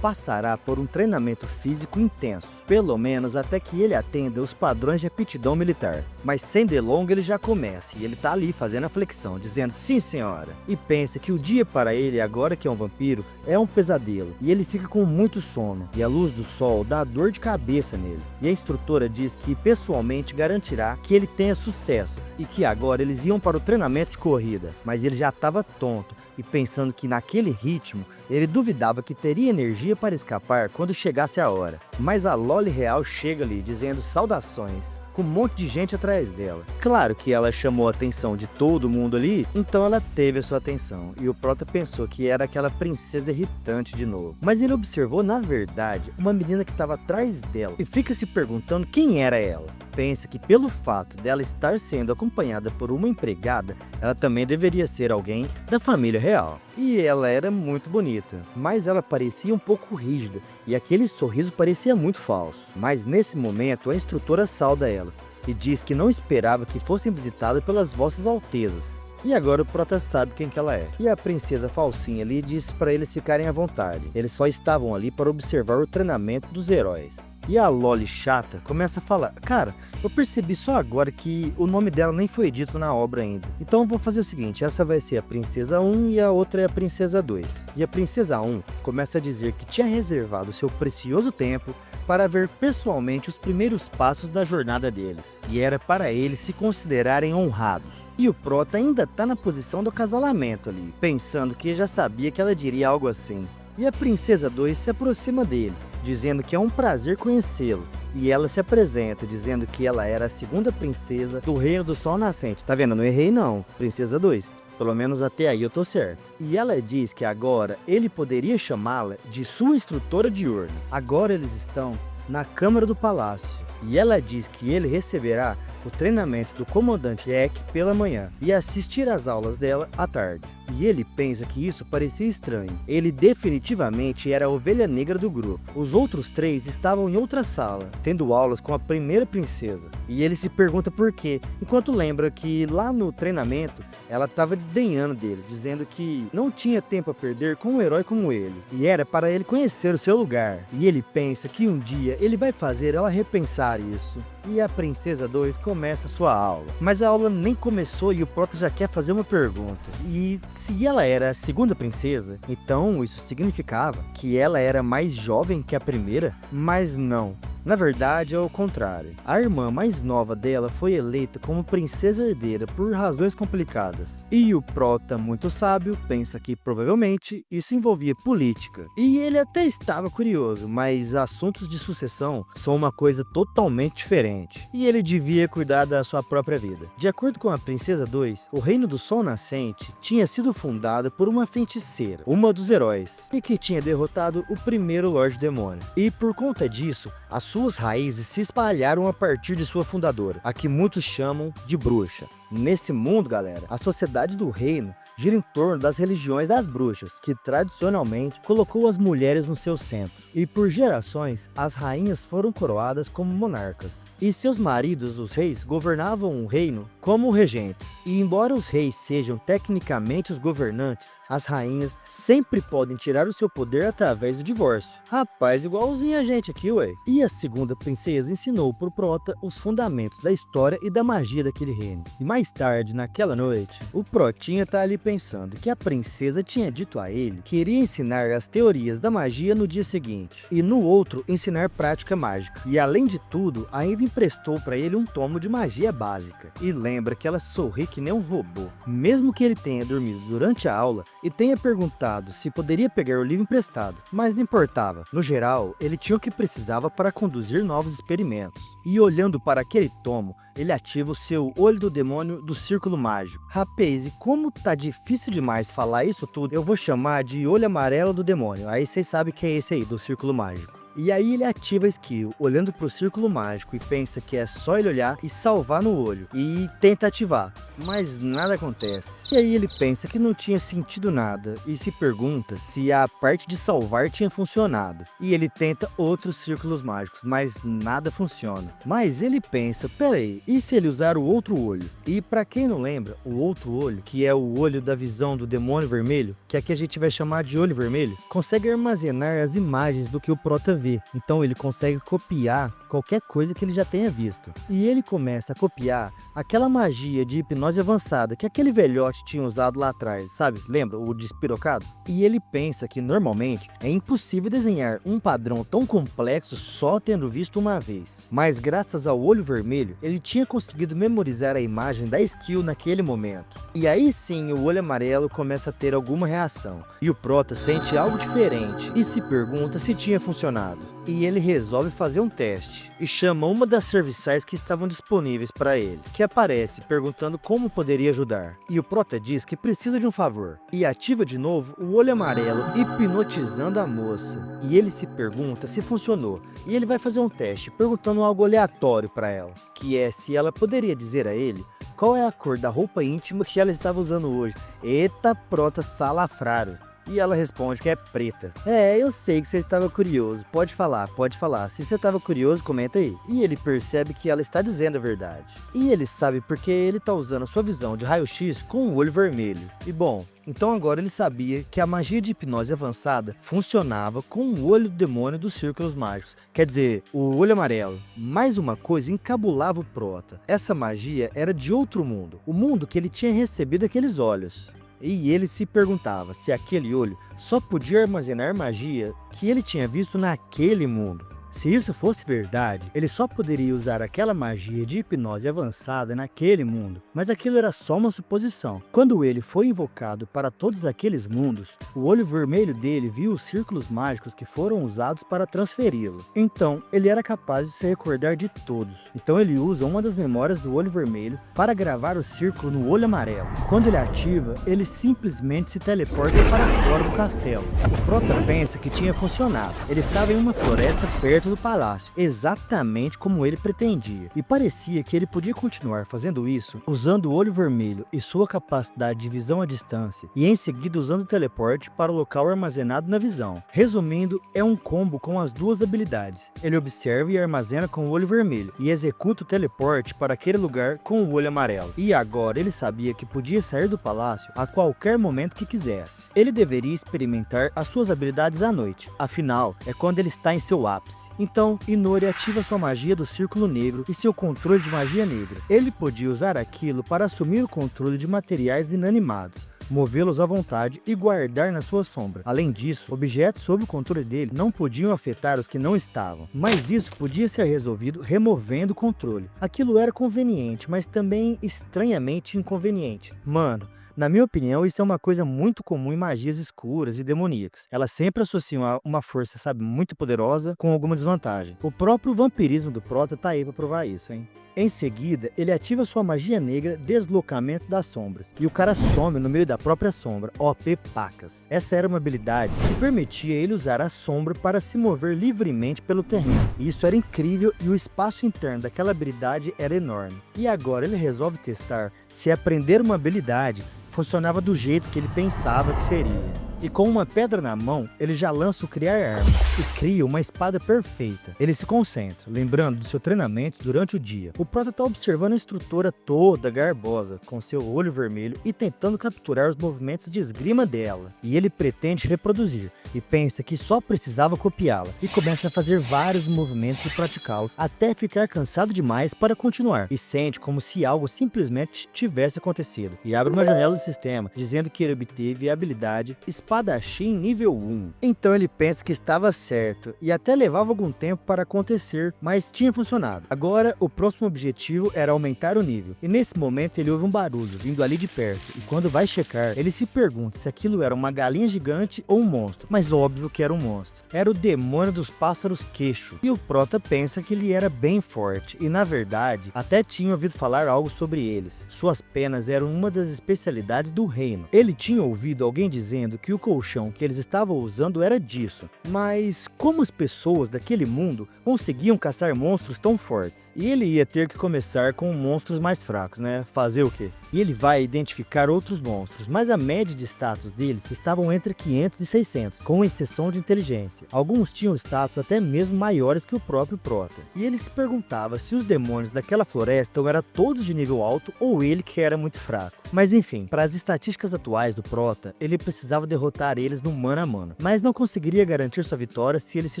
passará por um treinamento físico intenso. Pelo menos até que ele atenda os padrões de aptidão militar. Mas sem delonga ele já começa e ele tá ali fazendo a flexão, dizendo sim senhora. E pensa que o dia para ele, agora que é um vampiro, é um pesadelo. E ele fica com muito sono. E a luz do sol dá dor de cabeça nele. E a instrutora diz que pessoalmente garantirá que ele tenha sucesso. E que agora eles iam para o treinamento de corrida. Mas ele já estava tonto. E pensando que naquele ritmo, ele duvidava que teria energia para escapar quando chegasse a hora. Mas a Loli Real chega ali, dizendo saudações, com um monte de gente atrás dela. Claro que ela chamou a atenção de todo mundo ali, então ela teve a sua atenção. E o Prota pensou que era aquela princesa irritante de novo. Mas ele observou, na verdade, uma menina que estava atrás dela. E fica se perguntando quem era ela. Pensa que pelo fato dela estar sendo acompanhada por uma empregada, ela também deveria ser alguém da família real. E ela era muito bonita, mas ela parecia um pouco rígida e aquele sorriso parecia muito falso. Mas nesse momento a instrutora sauda elas e diz que não esperava que fossem visitadas pelas vossas altezas. E agora o Prota sabe quem que ela é. E a princesa falsinha ali disse para eles ficarem à vontade. Eles só estavam ali para observar o treinamento dos heróis. E a Loli chata começa a falar, cara, eu percebi só agora que o nome dela nem foi dito na obra ainda. Então eu vou fazer o seguinte, essa vai ser a Princesa 1 e a outra é a Princesa 2. E a Princesa 1 começa a dizer que tinha reservado seu precioso tempo para ver pessoalmente os primeiros passos da jornada deles. E era para eles se considerarem honrados. E o Prota ainda tá na posição do acasalamento ali, pensando que já sabia que ela diria algo assim. E a Princesa 2 se aproxima dele, dizendo que é um prazer conhecê-lo. E ela se apresenta, dizendo que ela era a segunda princesa do Reino do Sol Nascente. Tá vendo? Não errei não. Princesa 2. Pelo menos até aí eu tô certo. E ela diz que agora ele poderia chamá-la de sua instrutora diurna. Agora eles estão na Câmara do Palácio. E ela diz que ele receberá o treinamento do comandante Eck pela manhã e assistir às aulas dela à tarde. E ele pensa que isso parecia estranho. Ele definitivamente era a ovelha negra do grupo. Os outros 3 estavam em outra sala, tendo aulas com a primeira princesa. E ele se pergunta por quê, enquanto lembra que lá no treinamento ela estava desdenhando dele, dizendo que não tinha tempo a perder com um herói como ele. E era para ele conhecer o seu lugar. E ele pensa que um dia ele vai fazer ela repensar isso. E a Princesa 2 começa sua aula. Mas a aula nem começou e o Prota já quer fazer uma pergunta. E se ela era a segunda princesa, então isso significava que ela era mais jovem que a primeira? Mas não. Na verdade, é o contrário. A irmã mais nova dela foi eleita como princesa herdeira por razões complicadas. E o Prota, muito sábio, pensa que provavelmente isso envolvia política. E ele até estava curioso, mas assuntos de sucessão são uma coisa totalmente diferente. E ele devia cuidar da sua própria vida. De acordo com a Princesa 2, o Reino do Sol Nascente tinha sido fundado por uma feiticeira, uma dos heróis, e que tinha derrotado o primeiro Lorde Demônio. E por conta disso, suas raízes se espalharam a partir de sua fundadora, a que muitos chamam de bruxa. Nesse mundo, galera, a sociedade do reino gira em torno das religiões das bruxas, que tradicionalmente colocou as mulheres no seu centro. E por gerações, as rainhas foram coroadas como monarcas. E seus maridos, os reis, governavam o reino como regentes. E embora os reis sejam tecnicamente os governantes, as rainhas sempre podem tirar o seu poder através do divórcio. Rapaz, igualzinho a gente aqui, ué. E a segunda princesa ensinou pro Prota os fundamentos da história e da magia daquele reino. E mais tarde, naquela noite, o Protinha tá ali pensando que a princesa tinha dito a ele que iria ensinar as teorias da magia no dia seguinte, e no outro ensinar prática mágica. E além de tudo, ainda emprestou para ele um tomo de magia básica. E lembra que ela sorri que nem um robô. Mesmo que ele tenha dormido durante a aula e tenha perguntado se poderia pegar o livro emprestado, mas não importava. No geral, ele tinha o que precisava para conduzir novos experimentos. E olhando para aquele tomo, ele ativa o seu olho do demônio do círculo mágico. Rapaz, e como tá difícil demais falar isso tudo, eu vou chamar de olho amarelo do demônio. Aí vocês sabem que é esse aí, do círculo mágico. E aí ele ativa a skill, olhando pro círculo mágico e pensa que é só ele olhar e salvar no olho. E tenta ativar, mas nada acontece. E aí ele pensa que não tinha sentido nada e se pergunta se a parte de salvar tinha funcionado. E ele tenta outros círculos mágicos, mas nada funciona. Mas ele pensa, peraí, e se ele usar o outro olho? E pra quem não lembra, o outro olho, que é o olho da visão do demônio vermelho, que aqui a gente vai chamar de olho vermelho, consegue armazenar as imagens do que o Prota vê. Então ele consegue copiar qualquer coisa que ele já tenha visto. E ele começa a copiar aquela magia de hipnose avançada que aquele velhote tinha usado lá atrás, sabe? Lembra? O despirocado? E ele pensa que normalmente é impossível desenhar um padrão tão complexo só tendo visto uma vez. Mas graças ao olho vermelho, ele tinha conseguido memorizar a imagem da skill naquele momento. E aí sim o olho amarelo começa a ter alguma reação. E o Prota sente algo diferente e se pergunta se tinha funcionado. E ele resolve fazer um teste e chama uma das serviçais que estavam disponíveis para ele, que aparece perguntando como poderia ajudar. E o Prota diz que precisa de um favor e ativa de novo o olho amarelo, hipnotizando a moça. E ele se pergunta se funcionou e ele vai fazer um teste perguntando algo aleatório para ela, que é se ela poderia dizer a ele qual é a cor da roupa íntima que ela estava usando hoje. Eita, Prota salafrário. E ela responde que é preta. É, eu sei que você estava curioso. Pode falar, pode falar. Se você estava curioso, comenta aí. E ele percebe que ela está dizendo a verdade. E ele sabe porque ele está usando a sua visão de raio-x com o olho vermelho. E bom, então agora ele sabia que a magia de hipnose avançada funcionava com o olho do demônio dos círculos mágicos. Quer dizer, o olho amarelo. Mais uma coisa encabulava o Prota. Essa magia era de outro mundo. O mundo que ele tinha recebido aqueles olhos. E ele se perguntava se aquele olho só podia armazenar magia que ele tinha visto naquele mundo. Se isso fosse verdade, ele só poderia usar aquela magia de hipnose avançada naquele mundo, mas aquilo era só uma suposição. Quando ele foi invocado para todos aqueles mundos, o olho vermelho dele viu os círculos mágicos que foram usados para transferi-lo. Então, ele era capaz de se recordar de todos. Então ele usa uma das memórias do olho vermelho para gravar o círculo no olho amarelo. Quando ele ativa, ele simplesmente se teleporta para fora do castelo. O Prota pensa que tinha funcionado. Ele estava em uma floresta perto do palácio, exatamente como ele pretendia. E parecia que ele podia continuar fazendo isso usando o olho vermelho e sua capacidade de visão à distância, e em seguida usando o teleporte para o local armazenado na visão. Resumindo, é um combo com as duas habilidades. Ele observa e armazena com o olho vermelho, e executa o teleporte para aquele lugar com o olho amarelo. E agora ele sabia que podia sair do palácio a qualquer momento que quisesse. Ele deveria experimentar as suas habilidades à noite, afinal, é quando ele está em seu ápice. Então, Inori ativa sua magia do Círculo Negro e seu controle de magia negra. Ele podia usar aquilo para assumir o controle de materiais inanimados, movê-los à vontade e guardar na sua sombra. Além disso, objetos sob o controle dele não podiam afetar os que não estavam, mas isso podia ser resolvido removendo o controle. Aquilo era conveniente, mas também estranhamente inconveniente. Mano, na minha opinião, isso é uma coisa muito comum em magias escuras e demoníacas. Elas sempre associam a uma força, muito poderosa com alguma desvantagem. O próprio vampirismo do Prota tá aí pra provar isso, hein? Em seguida, ele ativa sua magia negra Deslocamento das Sombras, e o cara some no meio da própria sombra, OP Pacas. Essa era uma habilidade que permitia ele usar a sombra para se mover livremente pelo terreno. E isso era incrível e o espaço interno daquela habilidade era enorme. E agora ele resolve testar se aprender uma habilidade funcionava do jeito que ele pensava que seria. E com uma pedra na mão, ele já lança o Criar Armas e cria uma espada perfeita. Ele se concentra, lembrando do seu treinamento durante o dia. O Prota está observando a instrutora toda garbosa, com seu olho vermelho e tentando capturar os movimentos de esgrima dela. E ele pretende reproduzir, e pensa que só precisava copiá-la, e começa a fazer vários movimentos e praticá-los, até ficar cansado demais para continuar, e sente como se algo simplesmente tivesse acontecido. E abre uma janela do sistema, dizendo que ele obteve a habilidade Espadachim nível 1. Então ele pensa que estava certo, e até levava algum tempo para acontecer, mas tinha funcionado. Agora, o próximo objetivo era aumentar o nível, e nesse momento ele ouve um barulho vindo ali de perto, e quando vai checar, ele se pergunta se aquilo era uma galinha gigante ou um monstro, mas óbvio que era um monstro. Era o demônio dos pássaros queixo, e o Prota pensa que ele era bem forte, e na verdade, até tinha ouvido falar algo sobre eles. Suas penas eram uma das especialidades do reino. Ele tinha ouvido alguém dizendo que o colchão que eles estavam usando era disso, mas como as pessoas daquele mundo conseguiam caçar monstros tão fortes? E ele ia ter que começar com monstros mais fracos, né? Fazer o quê? E ele vai identificar outros monstros, mas a média de status deles estavam entre 500 e 600, com exceção de inteligência. Alguns tinham status até mesmo maiores que o próprio Prota. E ele se perguntava se os demônios daquela floresta eram todos de nível alto ou ele que era muito fraco. Mas enfim, para as estatísticas atuais do Prota, ele precisava derrotar eles no mano a mano, mas não conseguiria garantir sua vitória se ele se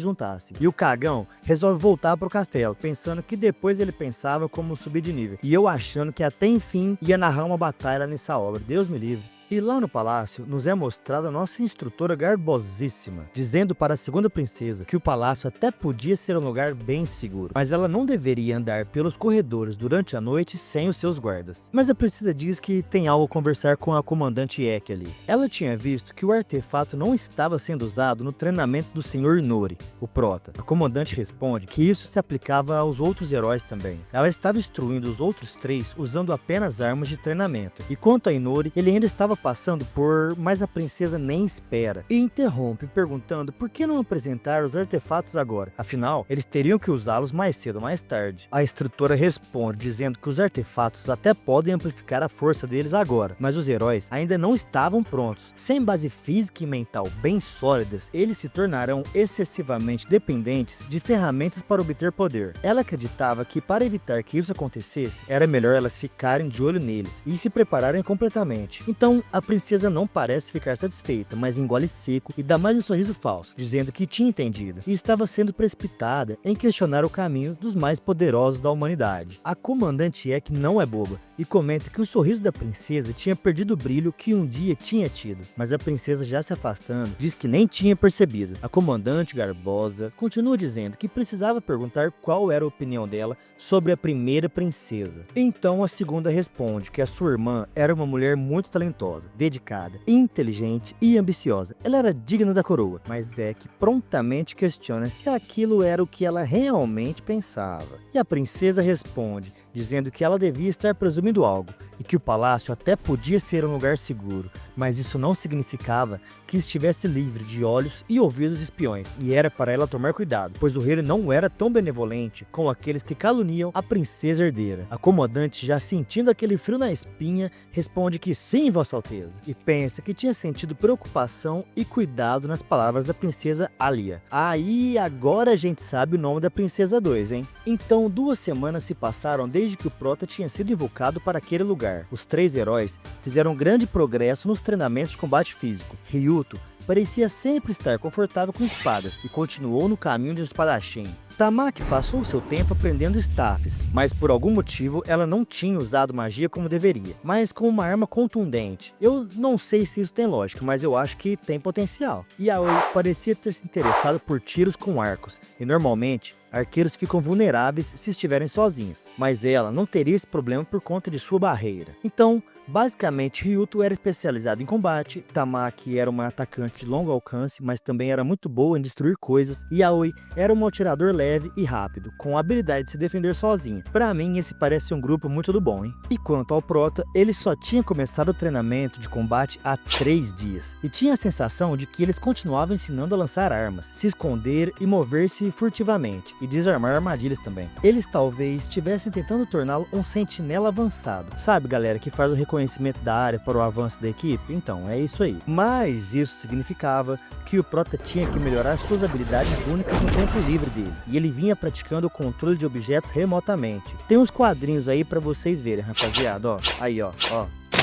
juntasse. E o cagão resolve voltar para o castelo, pensando que depois ele pensava como subir de nível. E eu achando que até enfim ia narrar uma batalha nessa obra, Deus me livre. E lá no palácio, nos é mostrada a nossa instrutora garbosíssima, dizendo para a segunda princesa que o palácio até podia ser um lugar bem seguro, mas ela não deveria andar pelos corredores durante a noite sem os seus guardas. Mas a princesa diz que tem algo a conversar com a comandante Eck ali. Ela tinha visto que o artefato não estava sendo usado no treinamento do Sr. Inori, o Prota. A comandante responde que isso se aplicava aos outros heróis também. Ela estava instruindo os outros três usando apenas armas de treinamento. E quanto a Inori, ele ainda estava passando por, mas a princesa nem espera e interrompe perguntando por que não apresentar os artefatos agora, afinal eles teriam que usá-los mais cedo ou mais tarde. A instrutora responde dizendo que os artefatos até podem amplificar a força deles agora, mas os heróis ainda não estavam prontos. Sem base física e mental bem sólidas, eles se tornarão excessivamente dependentes de ferramentas para obter poder. Ela acreditava que para evitar que isso acontecesse, era melhor elas ficarem de olho neles e se prepararem completamente. Então A princesa não parece ficar satisfeita, mas engole seco e dá mais um sorriso falso, dizendo que tinha entendido e estava sendo precipitada em questionar o caminho dos mais poderosos da humanidade. A comandante Eck não é boba e comenta que o sorriso da princesa tinha perdido o brilho que um dia tinha tido, mas a princesa, já se afastando, diz que nem tinha percebido. A comandante garbosa continua dizendo que precisava perguntar qual era a opinião dela sobre a primeira princesa. Então a segunda responde que a sua irmã era uma mulher muito talentosa, dedicada, inteligente e ambiciosa. Ela era digna da coroa, mas Eck prontamente questiona se aquilo era o que ela realmente pensava. E a princesa responde, dizendo que ela devia estar presumindo algo e que o palácio até podia ser um lugar seguro, mas isso não significava que estivesse livre de olhos e ouvidos espiões, e era para ela tomar cuidado, pois o rei não era tão benevolente com aqueles que caluniam a princesa herdeira. A comandante, já sentindo aquele frio na espinha, responde que sim, Vossa Alteza, e pensa que tinha sentido preocupação e cuidado nas palavras da princesa Alia. Aí agora a gente sabe o nome da princesa 2, hein? Então 2 semanas se passaram desde que o Prota tinha sido invocado para aquele lugar. Os 3 heróis fizeram grande progresso nos treinamentos de combate físico. Ryuto parecia sempre estar confortável com espadas e continuou no caminho de espadachim. Tamaki passou seu tempo aprendendo staffs, mas por algum motivo ela não tinha usado magia como deveria, mas com uma arma contundente. Eu não sei se isso tem lógica, mas eu acho que tem potencial. Yaoi parecia ter se interessado por tiros com arcos, e normalmente arqueiros ficam vulneráveis se estiverem sozinhos, mas ela não teria esse problema por conta de sua barreira. Então, basicamente, Ryuto era especializado em combate, Tamaki era uma atacante de longo alcance, mas também era muito boa em destruir coisas, e Yaoi era um atirador leve e rápido, com a habilidade de se defender sozinha. Pra mim, esse parece um grupo muito do bom, hein? E quanto ao Prota, ele só tinha começado o treinamento de combate há 3 dias, e tinha a sensação de que eles continuavam ensinando a lançar armas, se esconder e mover-se furtivamente, e desarmar armadilhas também. Eles talvez estivessem tentando torná-lo um sentinela avançado. Sabe, galera, que faz o reconhecimento da área para o avanço da equipe? Então, é isso aí. Mas isso significava que o Prota tinha que melhorar suas habilidades únicas no tempo livre dele. E ele vinha praticando o controle de objetos remotamente. Tem uns quadrinhos aí para vocês verem, rapaziada, ó. Aí, ó.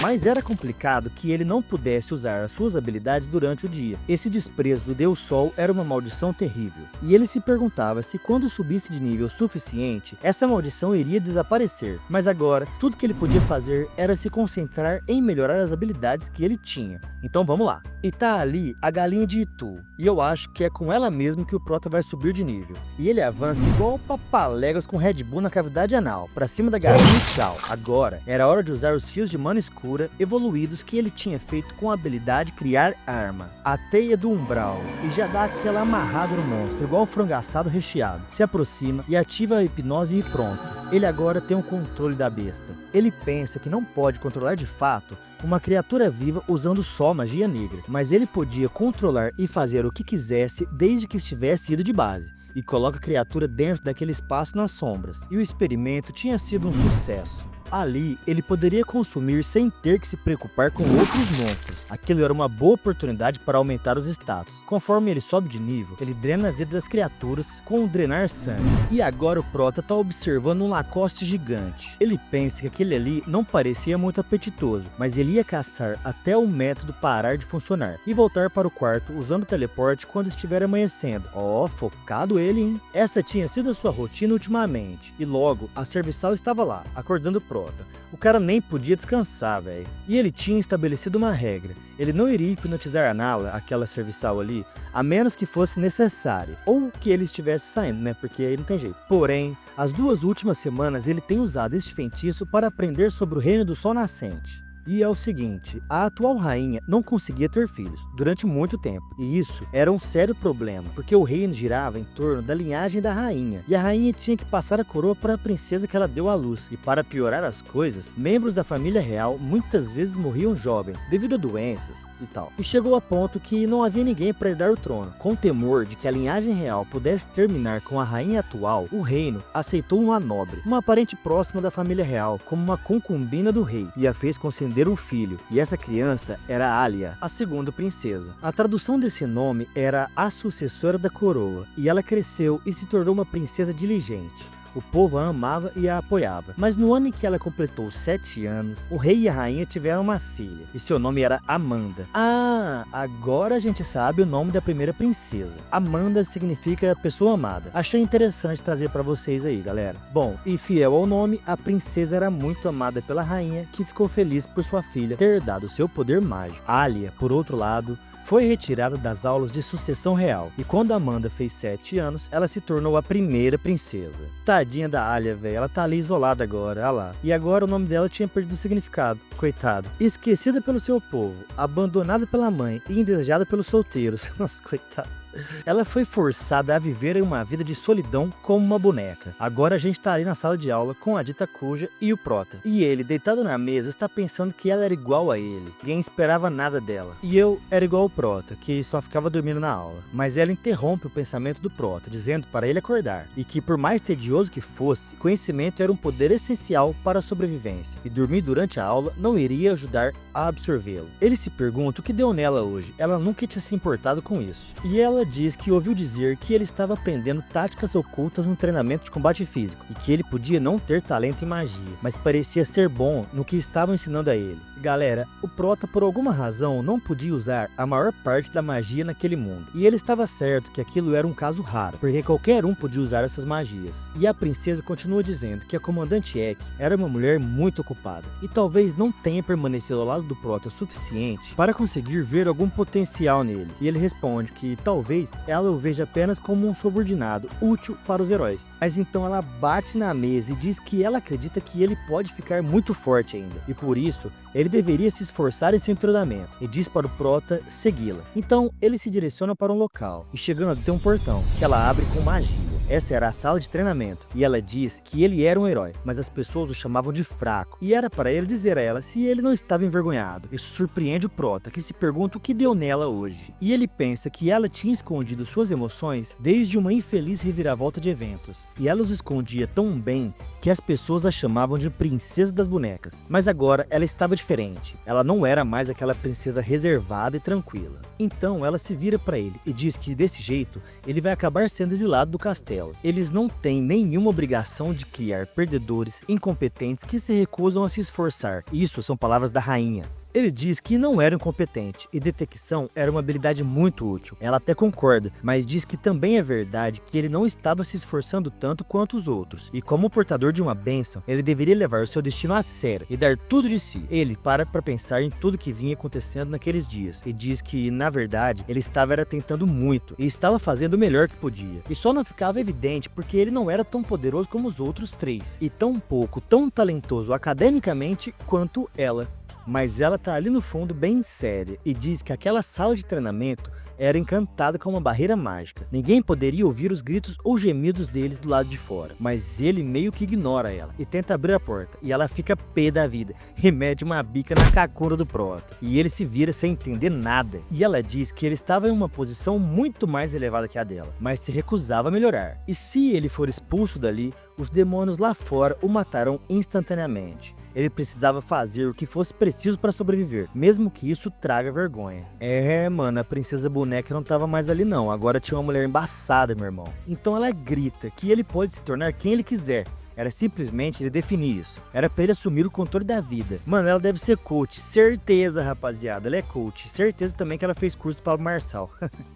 Mas era complicado que ele não pudesse usar as suas habilidades durante o dia. Esse desprezo do Deus Sol era uma maldição terrível. E ele se perguntava se quando subisse de nível suficiente, essa maldição iria desaparecer. Mas agora, tudo que ele podia fazer era se concentrar em melhorar as habilidades que ele tinha. Então vamos lá. E tá ali a galinha de Itu. E eu acho que é com ela mesmo que o Prota vai subir de nível. E ele avança igual papaléguas com Red Bull na cavidade anal, pra cima da galinha e tchau. Agora, era hora de usar os fios de mana escura evoluídos que ele tinha feito com a habilidade criar arma. A teia do umbral. E já dá aquela amarrada no monstro, igual um frango assado recheado. Se aproxima e ativa a hipnose e pronto. Ele agora tem o controle da besta. Ele pensa que não pode controlar de fato uma criatura viva usando só magia negra, mas ele podia controlar e fazer o que quisesse desde que estivesse ido de base, e coloca a criatura dentro daquele espaço nas sombras. E o experimento tinha sido um sucesso. Ali, ele poderia consumir sem ter que se preocupar com outros monstros. Aquilo era uma boa oportunidade para aumentar os status. Conforme ele sobe de nível, ele drena a vida das criaturas com o drenar sangue. E agora o Prota tá observando um Lacoste gigante. Ele pensa que aquele ali não parecia muito apetitoso, mas ele ia caçar até o método parar de funcionar e voltar para o quarto usando o teleporte quando estiver amanhecendo. Ó, focado ele, hein? Essa tinha sido a sua rotina ultimamente. E logo, a serviçal estava lá, acordando o Prota. O cara nem podia descansar, velho. E ele tinha estabelecido uma regra. Ele não iria hipnotizar a Nala, aquela serviçal ali, a menos que fosse necessário. Ou que ele estivesse saindo, né? Porque aí não tem jeito. Porém, as 2 últimas semanas ele tem usado este feitiço para aprender sobre o reino do sol nascente. E é o seguinte, a atual rainha não conseguia ter filhos durante muito tempo, e isso era um sério problema, porque o reino girava em torno da linhagem da rainha, e a rainha tinha que passar a coroa para a princesa que ela deu à luz, e para piorar as coisas, membros da família real muitas vezes morriam jovens, devido a doenças e tal, e chegou a ponto que não havia ninguém para herdar o trono. Com temor de que a linhagem real pudesse terminar com a rainha atual, o reino aceitou uma nobre, uma parente próxima da família real, como uma concubina do rei, e a fez conceder um filho, e essa criança era Alia, a segunda princesa. A tradução desse nome era a sucessora da coroa, e ela cresceu e se tornou uma princesa diligente. O povo a amava e a apoiava. Mas no ano em que ela completou 7 anos, o rei e a rainha tiveram uma filha, e seu nome era Amanda. Ah, agora a gente sabe o nome da primeira princesa. Amanda significa pessoa amada. Achei interessante trazer pra vocês aí, galera. Bom, e fiel ao nome, a princesa era muito amada pela rainha, que ficou feliz por sua filha ter dado seu poder mágico. Alia, por outro lado, foi retirada das aulas de sucessão real, e quando Amanda fez 7 anos, ela se tornou a primeira princesa. Tadinha da Alia, velho, ela tá ali isolada agora, olha lá. E agora o nome dela tinha perdido o significado, coitada. Esquecida pelo seu povo, abandonada pela mãe e indesejada pelos solteiros. Nossa, coitada. Ela foi forçada a viver em uma vida de solidão como uma boneca. Agora a gente tá ali na sala de aula com a dita cuja e o prota. E ele, deitado na mesa, está pensando que ela era igual a ele. Ninguém esperava nada dela. E eu era igual ao prota, que só ficava dormindo na aula. Mas ela interrompe o pensamento do prota, dizendo para ele acordar. E que por mais tedioso que fosse, conhecimento era um poder essencial para a sobrevivência. E dormir durante a aula não iria ajudar a absorvê-lo. Ele se pergunta o que deu nela hoje. Ela nunca tinha se importado com isso. E ela diz que ouviu dizer que ele estava aprendendo táticas ocultas no treinamento de combate físico e que ele podia não ter talento em magia, mas parecia ser bom no que estavam ensinando a ele. Galera, o prota por alguma razão não podia usar a maior parte da magia naquele mundo, e ele estava certo que aquilo era um caso raro, porque qualquer um podia usar essas magias. E a princesa continua dizendo que a comandante Eck era uma mulher muito ocupada, e talvez não tenha permanecido ao lado do prota o suficiente para conseguir ver algum potencial nele. E ele responde que talvez ela o veja apenas como um subordinado útil para os heróis. Mas então ela bate na mesa e diz que ela acredita que ele pode ficar muito forte ainda, e por isso ele deveria se esforçar em seu treinamento, e diz para o prota segui-la. Então ele se direciona para um local, e chegando até um portão, que ela abre com magia. Essa era a sala de treinamento, e ela diz que ele era um herói, mas as pessoas o chamavam de fraco, e era para ele dizer a ela se ele não estava envergonhado. Isso surpreende o prota, que se pergunta o que deu nela hoje, e ele pensa que ela tinha escondido suas emoções desde uma infeliz reviravolta de eventos, e ela os escondia tão bem que as pessoas a chamavam de princesa das bonecas. Mas agora ela estava diferente, ela não era mais aquela princesa reservada e tranquila. Então ela se vira para ele e diz que desse jeito ele vai acabar sendo exilado do castelo. Eles não têm nenhuma obrigação de criar perdedores incompetentes que se recusam a se esforçar. Isso são palavras da rainha. Ele diz que não era incompetente e detecção era uma habilidade muito útil. Ela até concorda, mas diz que também é verdade que ele não estava se esforçando tanto quanto os outros. E como portador de uma bênção, ele deveria levar o seu destino a sério e dar tudo de si. Ele para pensar em tudo que vinha acontecendo naqueles dias e diz que, na verdade, ele estava tentando muito e estava fazendo o melhor que podia. E só não ficava evidente porque ele não era tão poderoso como os outros 3 e tão talentoso academicamente quanto ela. Mas ela tá ali no fundo bem séria e diz que aquela sala de treinamento era encantada com uma barreira mágica. Ninguém poderia ouvir os gritos ou gemidos deles do lado de fora, mas ele meio que ignora ela e tenta abrir a porta, e ela fica pé da vida e mete uma bica na cacunda do prota, e ele se vira sem entender nada, e ela diz que ele estava em uma posição muito mais elevada que a dela, mas se recusava a melhorar, e se ele for expulso dali, os demônios lá fora o matarão instantaneamente. Ele precisava fazer o que fosse preciso para sobreviver, mesmo que isso traga vergonha. Mano, a princesa boneca não tava mais ali não, agora tinha uma mulher embaçada, meu irmão. Então ela grita que ele pode se tornar quem ele quiser. Era simplesmente ele definir isso. Era pra ele assumir o controle da vida. Mano, ela deve ser coach. Certeza, rapaziada. Ela é coach. Certeza também que ela fez curso do Pablo Marçal.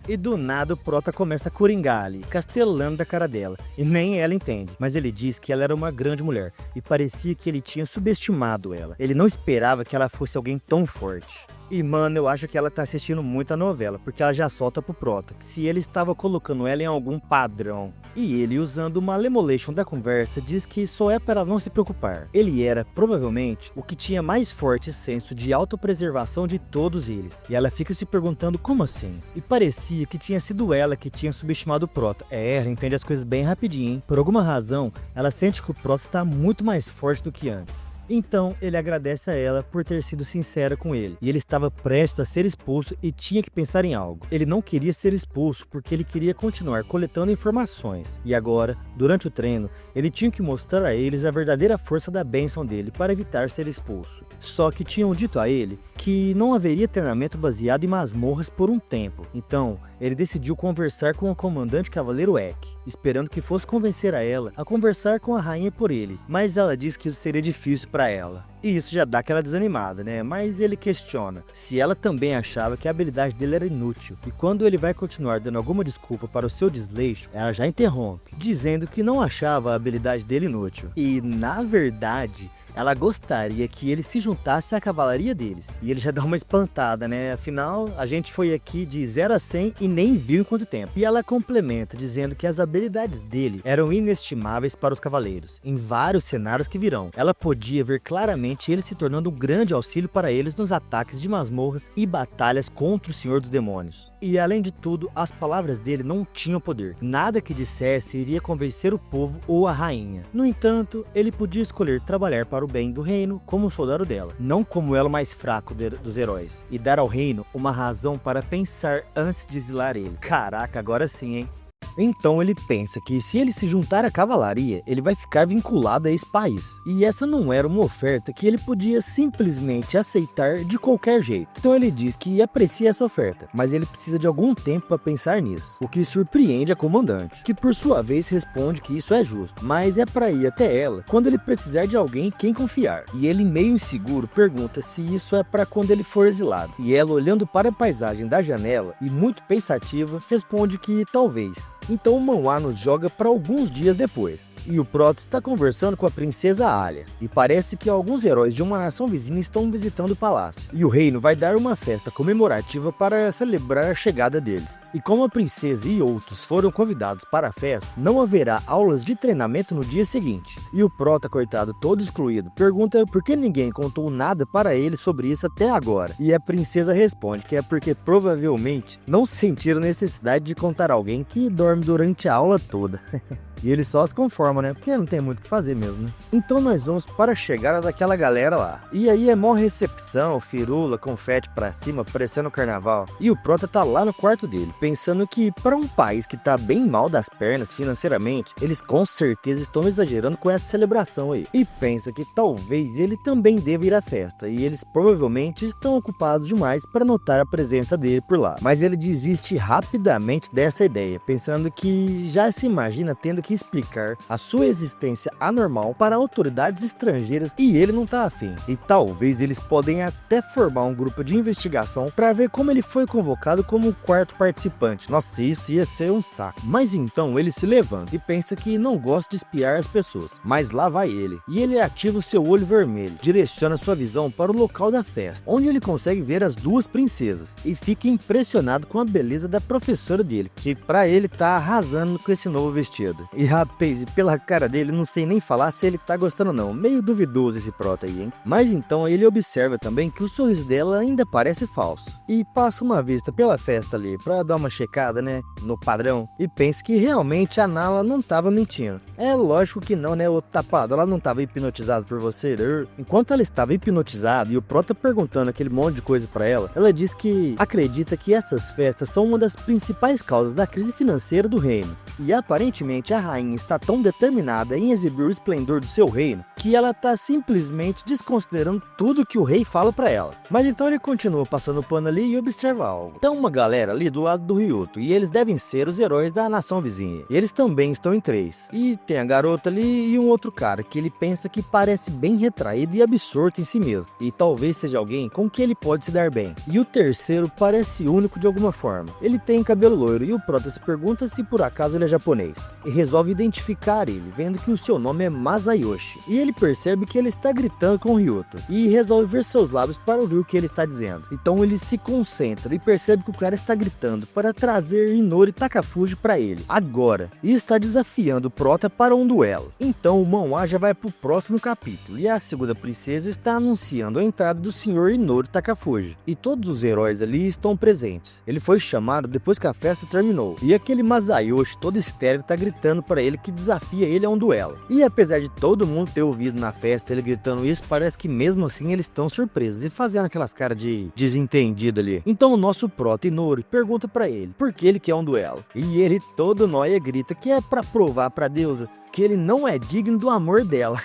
E do nada o prota começa a coringar ali, castelando da cara dela. E nem ela entende. Mas ele diz que ela era uma grande mulher. E parecia que ele tinha subestimado ela. Ele não esperava que ela fosse alguém tão forte. E mano, eu acho que ela tá assistindo muito a novela, porque ela já solta pro prota que se ele estava colocando ela em algum padrão. E ele, usando uma lemolation da conversa, diz que só é para ela não se preocupar. Ele era, provavelmente, o que tinha mais forte senso de autopreservação de todos eles. E ela fica se perguntando como assim? E parecia que tinha sido ela que tinha subestimado o prota. Ela entende as coisas bem rapidinho, hein? Por alguma razão, ela sente que o prota está muito mais forte do que antes. Então ele agradece a ela por ter sido sincera com ele, e ele estava prestes a ser expulso e tinha que pensar em algo. Ele não queria ser expulso porque ele queria continuar coletando informações, e agora, durante o treino, ele tinha que mostrar a eles a verdadeira força da bênção dele para evitar ser expulso. Só que tinham dito a ele que não haveria treinamento baseado em masmorras por um tempo, então ele decidiu conversar com o comandante Cavaleiro Eck, esperando que fosse convencer a ela a conversar com a rainha por ele, mas ela disse que isso seria difícil para ela. E isso já dá aquela desanimada, né? Mas ele questiona se ela também achava que a habilidade dele era inútil. E quando ele vai continuar dando alguma desculpa para o seu desleixo, ela já interrompe, dizendo que não achava a habilidade dele inútil. E, na verdade, ela gostaria que ele se juntasse à cavalaria deles. E ele já dá uma espantada, né? Afinal, a gente foi aqui de 0 a 100 e nem viu em quanto tempo. E ela complementa, dizendo que as habilidades dele eram inestimáveis para os cavaleiros, em vários cenários que virão. Ela podia ver claramente ele se tornando um grande auxílio para eles nos ataques de masmorras e batalhas contra o Senhor dos Demônios. E além de tudo, as palavras dele não tinham poder. Nada que dissesse iria convencer o povo ou a rainha. No entanto, ele podia escolher trabalhar para o bem do reino como soldado dela, não como elo mais fraco dos heróis, e dar ao reino uma razão para pensar antes de exilar ele. Caraca, agora sim, hein? Então ele pensa que se ele se juntar à cavalaria, ele vai ficar vinculado a esse país. E essa não era uma oferta que ele podia simplesmente aceitar de qualquer jeito. Então ele diz que aprecia essa oferta, mas ele precisa de algum tempo para pensar nisso. O que surpreende a comandante, que por sua vez responde que isso é justo, mas é para ir até ela quando ele precisar de alguém em quem confiar. E ele, meio inseguro, pergunta se isso é para quando ele for exilado. E ela, olhando para a paisagem da janela e muito pensativa, responde que talvez. Então o manhwa nos joga para alguns dias depois, e o Prota está conversando com a princesa Alia, e parece que alguns heróis de uma nação vizinha estão visitando o palácio, e o reino vai dar uma festa comemorativa para celebrar a chegada deles. E como a princesa e outros foram convidados para a festa, não haverá aulas de treinamento no dia seguinte. E o Prota, coitado, todo excluído, pergunta por que ninguém contou nada para ele sobre isso até agora, e a princesa responde que é porque provavelmente não sentiram necessidade de contar a alguém que dorme durante a aula toda. E ele só se conforma, né? Porque não tem muito o que fazer mesmo, né? Então nós vamos para a chegada daquela galera lá. E aí é mó recepção, firula, confete pra cima, parecendo carnaval. E o Prota tá lá no quarto dele, pensando que para um país que tá bem mal das pernas financeiramente, eles com certeza estão exagerando com essa celebração aí. E pensa que talvez ele também deva ir à festa, e eles provavelmente estão ocupados demais para notar a presença dele por lá. Mas ele desiste rapidamente dessa ideia, pensando que já se imagina tendo que explicar a sua existência anormal para autoridades estrangeiras e ele não tá afim. E talvez eles podem até formar um grupo de investigação para ver como ele foi convocado como o quarto participante. Nossa, isso ia ser um saco. Mas então ele se levanta e pensa que não gosta de espiar as pessoas. Mas lá vai ele. E ele ativa o seu olho vermelho, direciona sua visão para o local da festa, onde ele consegue ver as duas princesas e fica impressionado com a beleza da professora dele, que para ele tá arrasando com esse novo vestido. E rapaz, pela cara dele, não sei nem falar se ele tá gostando não. Meio duvidoso esse Prota aí, hein? Mas então ele observa também que o sorriso dela ainda parece falso. E passa uma vista pela festa ali, pra dar uma checada, né? No padrão. E pensa que realmente a Nala não tava mentindo. É lógico que não, né? O tapado, ela não tava hipnotizada por você. Enquanto ela estava hipnotizada e o Prota perguntando aquele monte de coisa pra ela, ela diz que acredita que essas festas são uma das principais causas da crise financeira do reino. E aparentemente a rainha está tão determinada em exibir o esplendor do seu reino que ela está simplesmente desconsiderando tudo que o rei fala para ela. Mas então ele continua passando o pano ali e observa algo. Tem uma galera ali do lado do Ryuto e eles devem ser os heróis da nação vizinha. Eles também estão em 3. E tem a garota ali e um outro cara que ele pensa que parece bem retraído e absorto em si mesmo. E talvez seja alguém com quem ele pode se dar bem. E o terceiro parece único de alguma forma. Ele tem cabelo loiro e o Prota se pergunta se por acaso ele é japonês. E resolve identificar ele, vendo que o seu nome é Masayoshi. E ele percebe que ele está gritando com o Ryuto. E resolve ver seus lábios para ouvir o que ele está dizendo. Então ele se concentra e percebe que o cara está gritando para trazer Inori Takafuji para ele, agora. E está desafiando o Prota para um duelo. Então o manhwa já vai pro próximo capítulo. E a segunda princesa está anunciando a entrada do Sr. Inori Takafuji. E todos os heróis ali estão presentes. Ele foi chamado depois que a festa terminou. E aquele Masayoshi, todo histérico, tá gritando pra ele que desafia ele a um duelo. E apesar de todo mundo ter ouvido na festa ele gritando isso, parece que mesmo assim eles estão surpresos e fazendo aquelas caras de desentendido ali. Então o nosso prota Inori pergunta pra ele por que ele quer um duelo. E ele todo nóia grita que é pra provar pra deusa que ele não é digno do amor dela.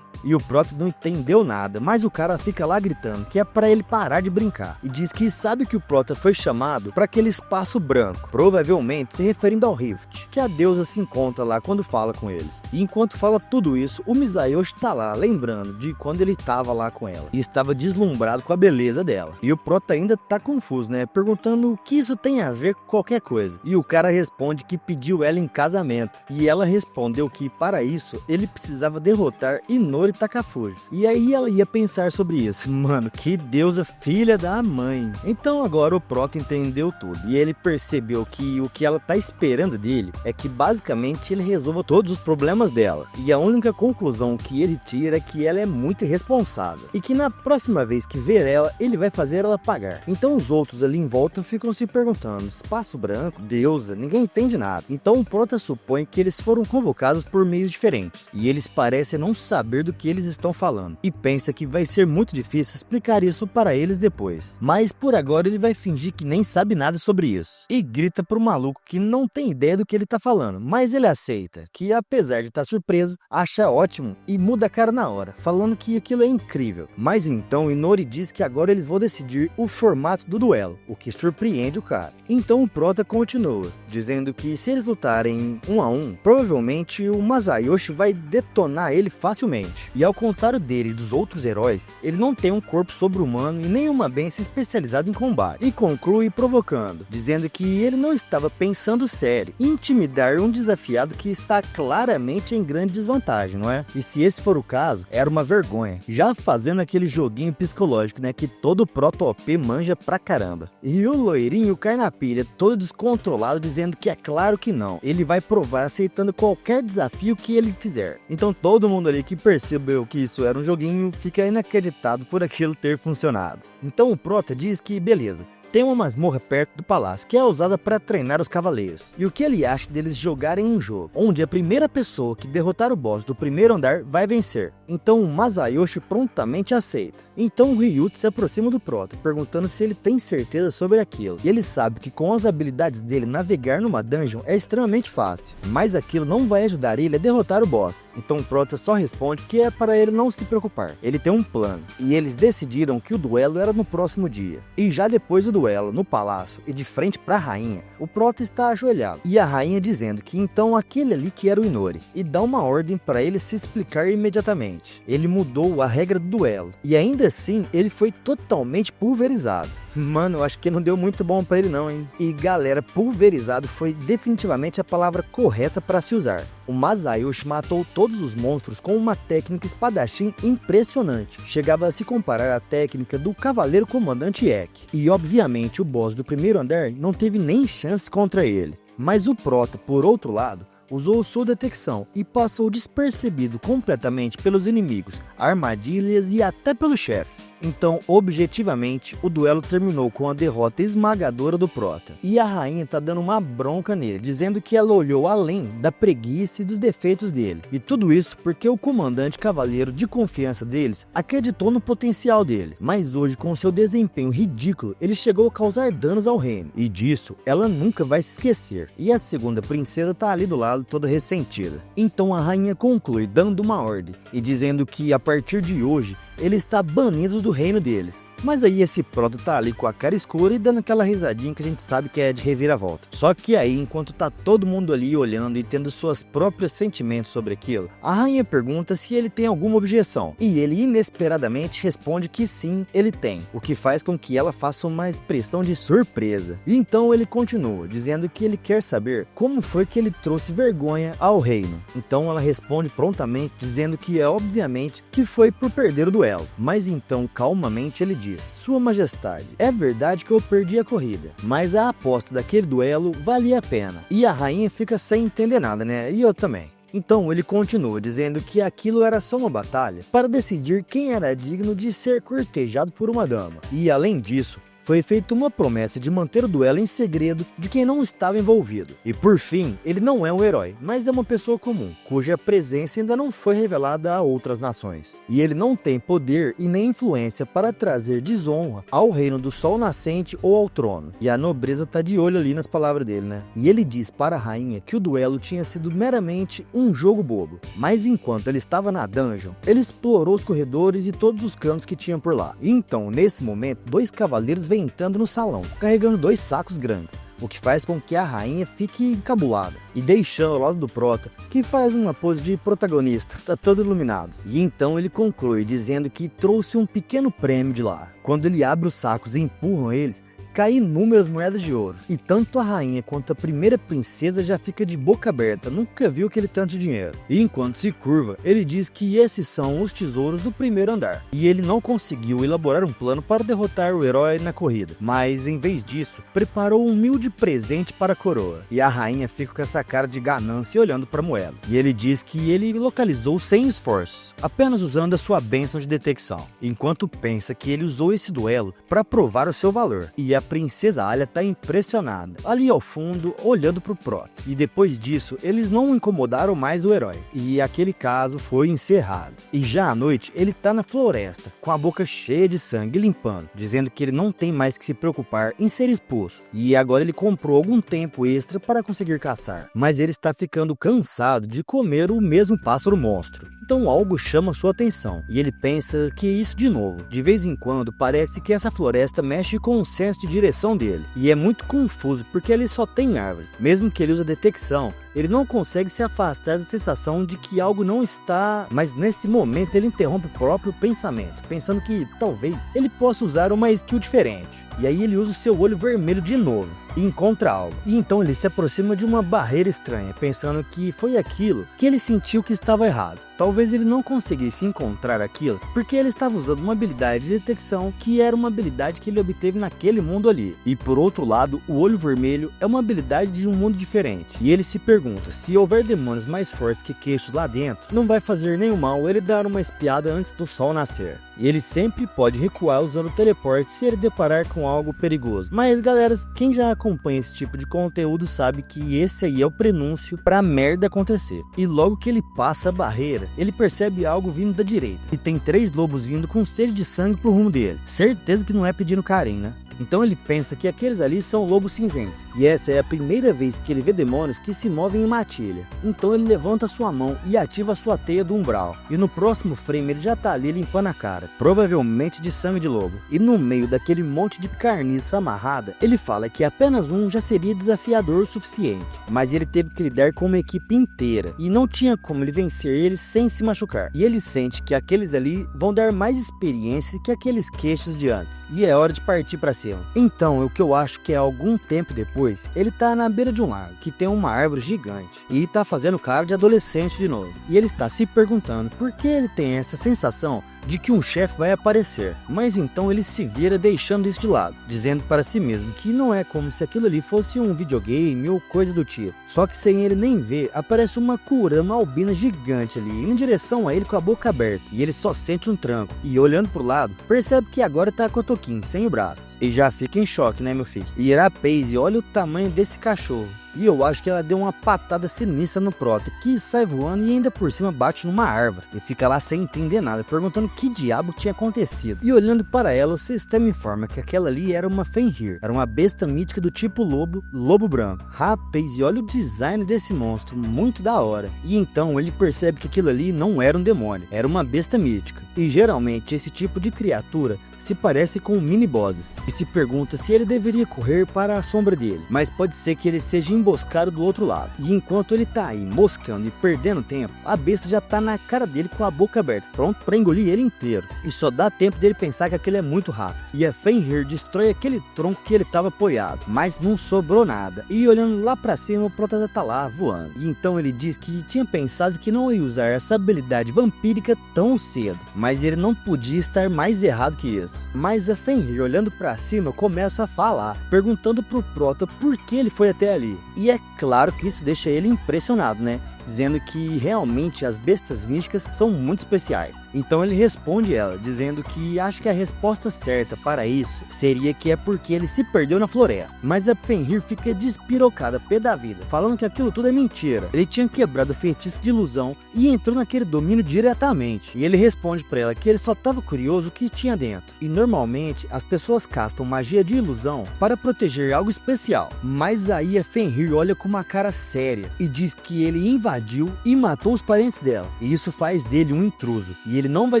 E o Prota não entendeu nada, mas o cara fica lá gritando que é pra ele parar de brincar. E diz que sabe que o Prota foi chamado para aquele espaço branco, provavelmente se referindo ao Rift, que a deusa se encontra lá quando fala com eles. E enquanto fala tudo isso, o Masayoshi tá lá lembrando de quando ele tava lá com ela. E estava deslumbrado com a beleza dela. E o Prota ainda tá confuso, né? Perguntando o que isso tem a ver com qualquer coisa. E o cara responde que pediu ela em casamento. E ela respondeu que para isso ele precisava derrotar Inori Takafuji. E aí ela ia pensar sobre isso. Mano, que deusa filha da mãe. Então agora o Prota entendeu tudo. E ele percebeu que o que ela tá esperando dele é que basicamente ele resolva todos os problemas dela. E a única conclusão que ele tira é que ela é muito irresponsável. E que na próxima vez que ver ela, ele vai fazer ela pagar. Então os outros ali em volta ficam se perguntando: espaço branco, deusa, ninguém entende nada. Então o Prota supõe que eles foram convocados por meios diferentes. E eles parecem não saber do que eles estão falando. E pensa que vai ser muito difícil explicar isso para eles depois. Mas por agora ele vai fingir que nem sabe nada sobre isso. E grita pro maluco que não tem ideia do que ele tá falando. Mas ele aceita, que apesar de estar surpreso, acha ótimo e muda a cara na hora, falando que aquilo é incrível. Mas então Inori diz que agora eles vão decidir o formato do duelo, o que surpreende o cara. Então o Prota continua, dizendo que se eles lutarem 1 a 1, provavelmente o Masayoshi vai detonar ele facilmente. E ao contrário dele e dos outros heróis, ele não tem um corpo sobre-humano e nem uma bênção especializada em combate. E conclui provocando, dizendo que ele não estava pensando sério em intimidar um desafiado que está claramente em grande desvantagem, não é? E se esse for o caso, era uma vergonha. Já fazendo aquele joguinho psicológico, né, que todo Proto OP manja pra caramba. E o loirinho cai na pilha, todo descontrolado, dizendo que é claro que não. Ele vai provar aceitando qualquer desafio que ele fizer. Então todo mundo ali que percebeu que isso era um joguinho fica inacreditado por aquilo ter funcionado. Então o Prota diz que beleza, tem uma masmorra perto do palácio que é usada para treinar os cavaleiros. E o que ele acha deles jogarem um jogo onde a primeira pessoa que derrotar o boss do primeiro andar vai vencer. Então o Masayoshi prontamente aceita. Então o Ryuto se aproxima do Prota, perguntando se ele tem certeza sobre aquilo. E ele sabe que com as habilidades dele navegar numa dungeon é extremamente fácil, mas aquilo não vai ajudar ele a derrotar o boss. Então o Prota só responde que é para ele não se preocupar. Ele tem um plano. E eles decidiram que o duelo era no próximo dia. E já depois do duelo no palácio e de frente para a rainha, o Prota está ajoelhado. E a rainha dizendo que então aquele ali que era o Inori. E dá uma ordem para ele se explicar imediatamente. Ele mudou a regra do duelo. E ainda assim, ele foi totalmente pulverizado. Mano, eu acho que não deu muito bom pra ele não, hein? E galera, pulverizado foi definitivamente a palavra correta para se usar. O Masayoshi matou todos os monstros com uma técnica espadachim impressionante. Chegava a se comparar à técnica do Cavaleiro Comandante Eck. E obviamente o boss do primeiro andar não teve nem chance contra ele. Mas o Prota, por outro lado, usou sua detecção e passou despercebido completamente pelos inimigos, armadilhas e até pelo chefe. Então, objetivamente, o duelo terminou com a derrota esmagadora do Prota. E a rainha tá dando uma bronca nele, dizendo que ela olhou além da preguiça e dos defeitos dele. E tudo isso porque o comandante cavaleiro de confiança deles acreditou no potencial dele. Mas hoje, com seu desempenho ridículo, ele chegou a causar danos ao reino. E disso, ela nunca vai se esquecer. E a segunda princesa tá ali do lado, toda ressentida. Então a rainha conclui dando uma ordem e dizendo que a partir de hoje, ele está banido do reino deles. Mas aí esse Prota tá ali com a cara escura e dando aquela risadinha que a gente sabe que é de reviravolta. Só que aí, enquanto tá todo mundo ali olhando e tendo suas próprios sentimentos sobre aquilo, a rainha pergunta se ele tem alguma objeção. E ele inesperadamente responde que sim, ele tem. O que faz com que ela faça uma expressão de surpresa. E então ele continua, dizendo que ele quer saber como foi que ele trouxe vergonha ao reino. Então ela responde prontamente, dizendo que é obviamente que foi por perder o duelo. Mas então calmamente ele diz: Sua Majestade, é verdade que eu perdi a corrida, mas a aposta daquele duelo valia a pena. E a rainha fica sem entender nada, né? E eu também. Então ele continua dizendo que aquilo era só uma batalha para decidir quem era digno de ser cortejado por uma dama. E além disso, foi feita uma promessa de manter o duelo em segredo de quem não estava envolvido. E por fim, ele não é um herói, mas é uma pessoa comum, cuja presença ainda não foi revelada a outras nações. E ele não tem poder e nem influência para trazer desonra ao reino do sol nascente ou ao trono. E a nobreza tá de olho ali nas palavras dele, né? E ele diz para a rainha que o duelo tinha sido meramente um jogo bobo. Mas enquanto ele estava na dungeon, ele explorou os corredores e todos os cantos que tinham por lá. E então, nesse momento, 2 cavaleiros vêm entrando no salão, carregando 2 sacos grandes, o que faz com que a rainha fique encabulada, e deixando ao lado do Prota, que faz uma pose de protagonista, tá todo iluminado. E então ele conclui dizendo que trouxe um pequeno prêmio de lá. Quando ele abre os sacos e empurram eles, caem inúmeras moedas de ouro, e tanto a rainha quanto a primeira princesa já fica de boca aberta, nunca viu aquele tanto de dinheiro. E enquanto se curva, ele diz que esses são os tesouros do primeiro andar, e ele não conseguiu elaborar um plano para derrotar o herói na corrida, mas em vez disso, preparou um humilde presente para a coroa. E a rainha fica com essa cara de ganância olhando para a moeda, e ele diz que ele localizou sem esforços, apenas usando a sua bênção de detecção, enquanto pensa que ele usou esse duelo para provar o seu valor. E a princesa Alia tá impressionada, ali ao fundo, olhando pro Prota. E depois disso, eles não incomodaram mais o herói, e aquele caso foi encerrado. E já à noite, ele tá na floresta, com a boca cheia de sangue, limpando, dizendo que ele não tem mais que se preocupar em ser expulso, e agora ele comprou algum tempo extra para conseguir caçar. Mas ele está ficando cansado de comer o mesmo pássaro monstro. Então algo chama sua atenção, e ele pensa que é isso de novo. De vez em quando parece que essa floresta mexe com o senso de direção dele, e é muito confuso porque ele só tem árvores. Mesmo que ele use a detecção, ele não consegue se afastar da sensação de que algo não está... Mas nesse momento ele interrompe o próprio pensamento, pensando que talvez ele possa usar uma skill diferente. E aí ele usa o seu olho vermelho de novo e encontra algo. E então ele se aproxima de uma barreira estranha, pensando que foi aquilo que ele sentiu que estava errado. Talvez ele não conseguisse encontrar aquilo porque ele estava usando uma habilidade de detecção que era uma habilidade que ele obteve naquele mundo ali. E por outro lado, o olho vermelho é uma habilidade de um mundo diferente. E ele se pergunta, se houver demônios mais fortes que queixos lá dentro, não vai fazer nenhum mal ele dar uma espiada antes do sol nascer. E ele sempre pode recuar usando o teleporte se ele deparar com algo perigoso. Mas galera, quem já acompanha esse tipo de conteúdo sabe que esse aí é o prenúncio pra merda acontecer. E logo que ele passa a barreira, ele percebe algo vindo da direita. E tem 3 lobos vindo com sede de sangue pro rumo dele. Certeza que não é pedindo carinho, né? Então ele pensa que aqueles ali são lobos cinzentos, e essa é a primeira vez que ele vê demônios que se movem em matilha. Então ele levanta sua mão e ativa sua teia do umbral, e no próximo frame ele já tá ali limpando a cara, provavelmente de sangue de lobo. E no meio daquele monte de carniça amarrada, ele fala que apenas um já seria desafiador o suficiente, mas ele teve que lidar com uma equipe inteira, e não tinha como ele vencer eles sem se machucar. E ele sente que aqueles ali vão dar mais experiência que aqueles queixos de antes, e é hora de partir para cima. Então, o que eu acho que é algum tempo depois, ele tá na beira de um lago, que tem uma árvore gigante, e tá fazendo cara de adolescente de novo. E ele está se perguntando por que ele tem essa sensação de que um chefe vai aparecer. Mas então ele se vira deixando isso de lado, dizendo para si mesmo que não é como se aquilo ali fosse um videogame ou coisa do tipo. Só que sem ele nem ver, aparece uma Kurama albina gigante ali, indo em direção a ele com a boca aberta, e ele só sente um tranco, e olhando pro lado, percebe que agora tá com a Toquinho, sem o braço. E já fica em choque, né, meu filho? E Irapaze, olha o tamanho desse cachorro. E eu acho que ela deu uma patada sinistra no Prota, que sai voando e ainda por cima bate numa árvore. E fica lá sem entender nada, perguntando que diabo tinha acontecido. E olhando para ela, o sistema informa que aquela ali era uma Fenrir. Era uma besta mítica do tipo lobo, lobo branco. Rapaz, e olha o design desse monstro, muito da hora. E então ele percebe que aquilo ali não era um demônio, era uma besta mítica. E geralmente esse tipo de criatura se parece com mini-bosses. E se pergunta se ele deveria correr para a sombra dele. Mas pode ser que ele seja emboscado do outro lado. E enquanto ele tá aí moscando e perdendo tempo, a besta já tá na cara dele com a boca aberta, pronto pra engolir ele inteiro. E só dá tempo dele pensar que aquele é muito rápido. E a Fenrir destrói aquele tronco que ele tava apoiado, mas não sobrou nada. E olhando lá pra cima, o Prota já tá lá voando. E então ele diz que tinha pensado que não ia usar essa habilidade vampírica tão cedo, mas ele não podia estar mais errado que isso. Mas a Fenrir, olhando pra cima, começa a falar, perguntando pro Prota por que ele foi até ali. E é claro que isso deixa ele impressionado, né? dizendo que realmente as bestas místicas são muito especiais. Então ele responde ela, dizendo que acha que a resposta certa para isso seria que é porque ele se perdeu na floresta. Mas a Fenrir fica despirocada pé da vida, falando que aquilo tudo é mentira. Ele tinha quebrado o feitiço de ilusão e entrou naquele domínio diretamente. E ele responde para ela que ele só estava curioso o que tinha dentro. E normalmente as pessoas castam magia de ilusão para proteger algo especial. Mas aí a Fenrir olha com uma cara séria e diz que ele invadiu e matou os parentes dela. E isso faz dele um intruso. E ele não vai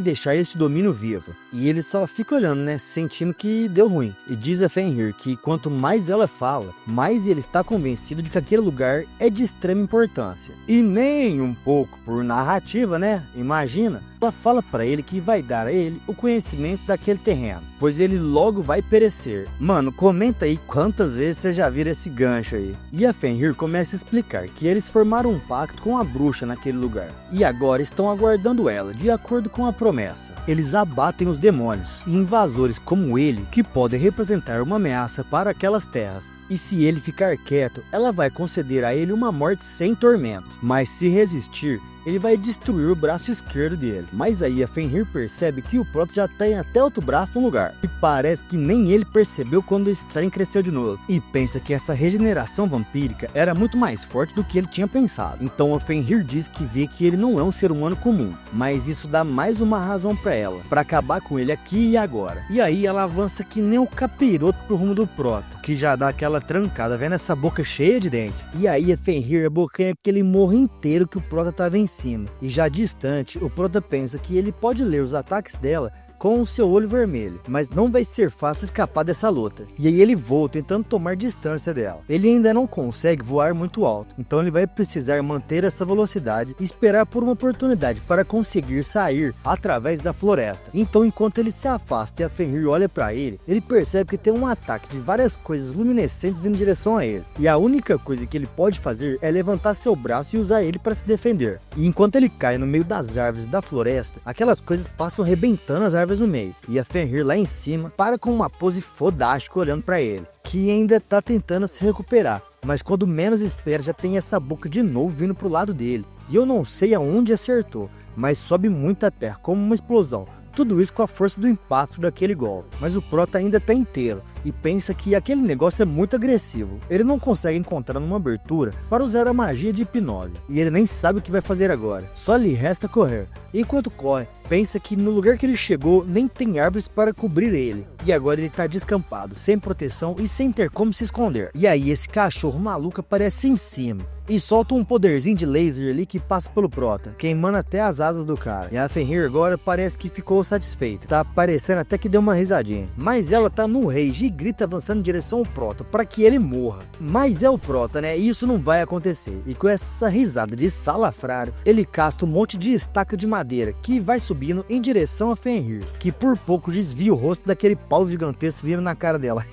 deixar este domínio vivo. E ele só fica olhando, né? Sentindo que deu ruim. E diz a Fenrir que quanto mais ela fala, mais ele está convencido de que aquele lugar é de extrema importância. E nem um pouco por narrativa, né? Imagina. Ela fala para ele que vai dar a ele o conhecimento daquele terreno, pois ele logo vai perecer. Mano, comenta aí quantas vezes você já viu esse gancho aí. E a Fenrir começa a explicar que eles formaram um pacto com a bruxa naquele lugar, e agora estão aguardando ela, de acordo com a promessa. Eles abatem os demônios e invasores como ele, que podem representar uma ameaça para aquelas terras. E se ele ficar quieto, ela vai conceder a ele uma morte sem tormento. Mas se resistir, ele vai destruir o braço esquerdo dele. Mas aí a Fenrir percebe que o Proto já tem até outro braço no lugar. E parece que nem ele percebeu quando esse trem cresceu de novo. E pensa que essa regeneração vampírica era muito mais forte do que ele tinha pensado. Então a Fenrir diz que vê que ele não é um ser humano comum. Mas isso dá mais uma razão pra ela, pra acabar com ele aqui e agora. E aí ela avança que nem o capiroto pro rumo do Proto, que já dá aquela trancada, vendo essa boca cheia de dente. E aí a Fenrir abocanha aquele morro inteiro que o Proto tava em cima. E já distante, o Prota pensa que ele pode ler os ataques dela com o seu olho vermelho, mas não vai ser fácil escapar dessa luta. E aí ele voa tentando tomar distância dela. Ele ainda não consegue voar muito alto, então ele vai precisar manter essa velocidade e esperar por uma oportunidade para conseguir sair através da floresta. Então enquanto ele se afasta e a Fenrir olha para ele, ele percebe que tem um ataque de várias coisas luminescentes vindo em direção a ele. E a única coisa que ele pode fazer é levantar seu braço e usar ele para se defender. E enquanto ele cai no meio das árvores da floresta, aquelas coisas passam arrebentando as árvores no meio, e a Fenrir lá em cima para com uma pose fodástica olhando para ele, que ainda tá tentando se recuperar, mas quando menos espera já tem essa boca de novo vindo pro lado dele, e eu não sei aonde acertou, mas sobe muita terra como uma explosão. Tudo isso com a força do impacto daquele golpe. Mas o Prota ainda tá inteiro e pensa que aquele negócio é muito agressivo. Ele não consegue encontrar uma abertura para usar a magia de hipnose. E ele nem sabe o que vai fazer agora. Só lhe resta correr. E enquanto corre, pensa que no lugar que ele chegou nem tem árvores para cobrir ele. E agora ele tá descampado, sem proteção e sem ter como se esconder. E aí esse cachorro maluco aparece em cima e solta um poderzinho de laser ali que passa pelo Prota, queimando até as asas do cara. E a Fenrir agora parece que ficou satisfeita. Tá parecendo até que deu uma risadinha. Mas ela tá no rage e grita avançando em direção ao Prota para que ele morra. Mas é o Prota, né? E isso não vai acontecer. E com essa risada de salafrário, ele casta um monte de estaca de madeira que vai subindo em direção a Fenrir, que por pouco desvia o rosto daquele pau gigantesco vindo na cara dela.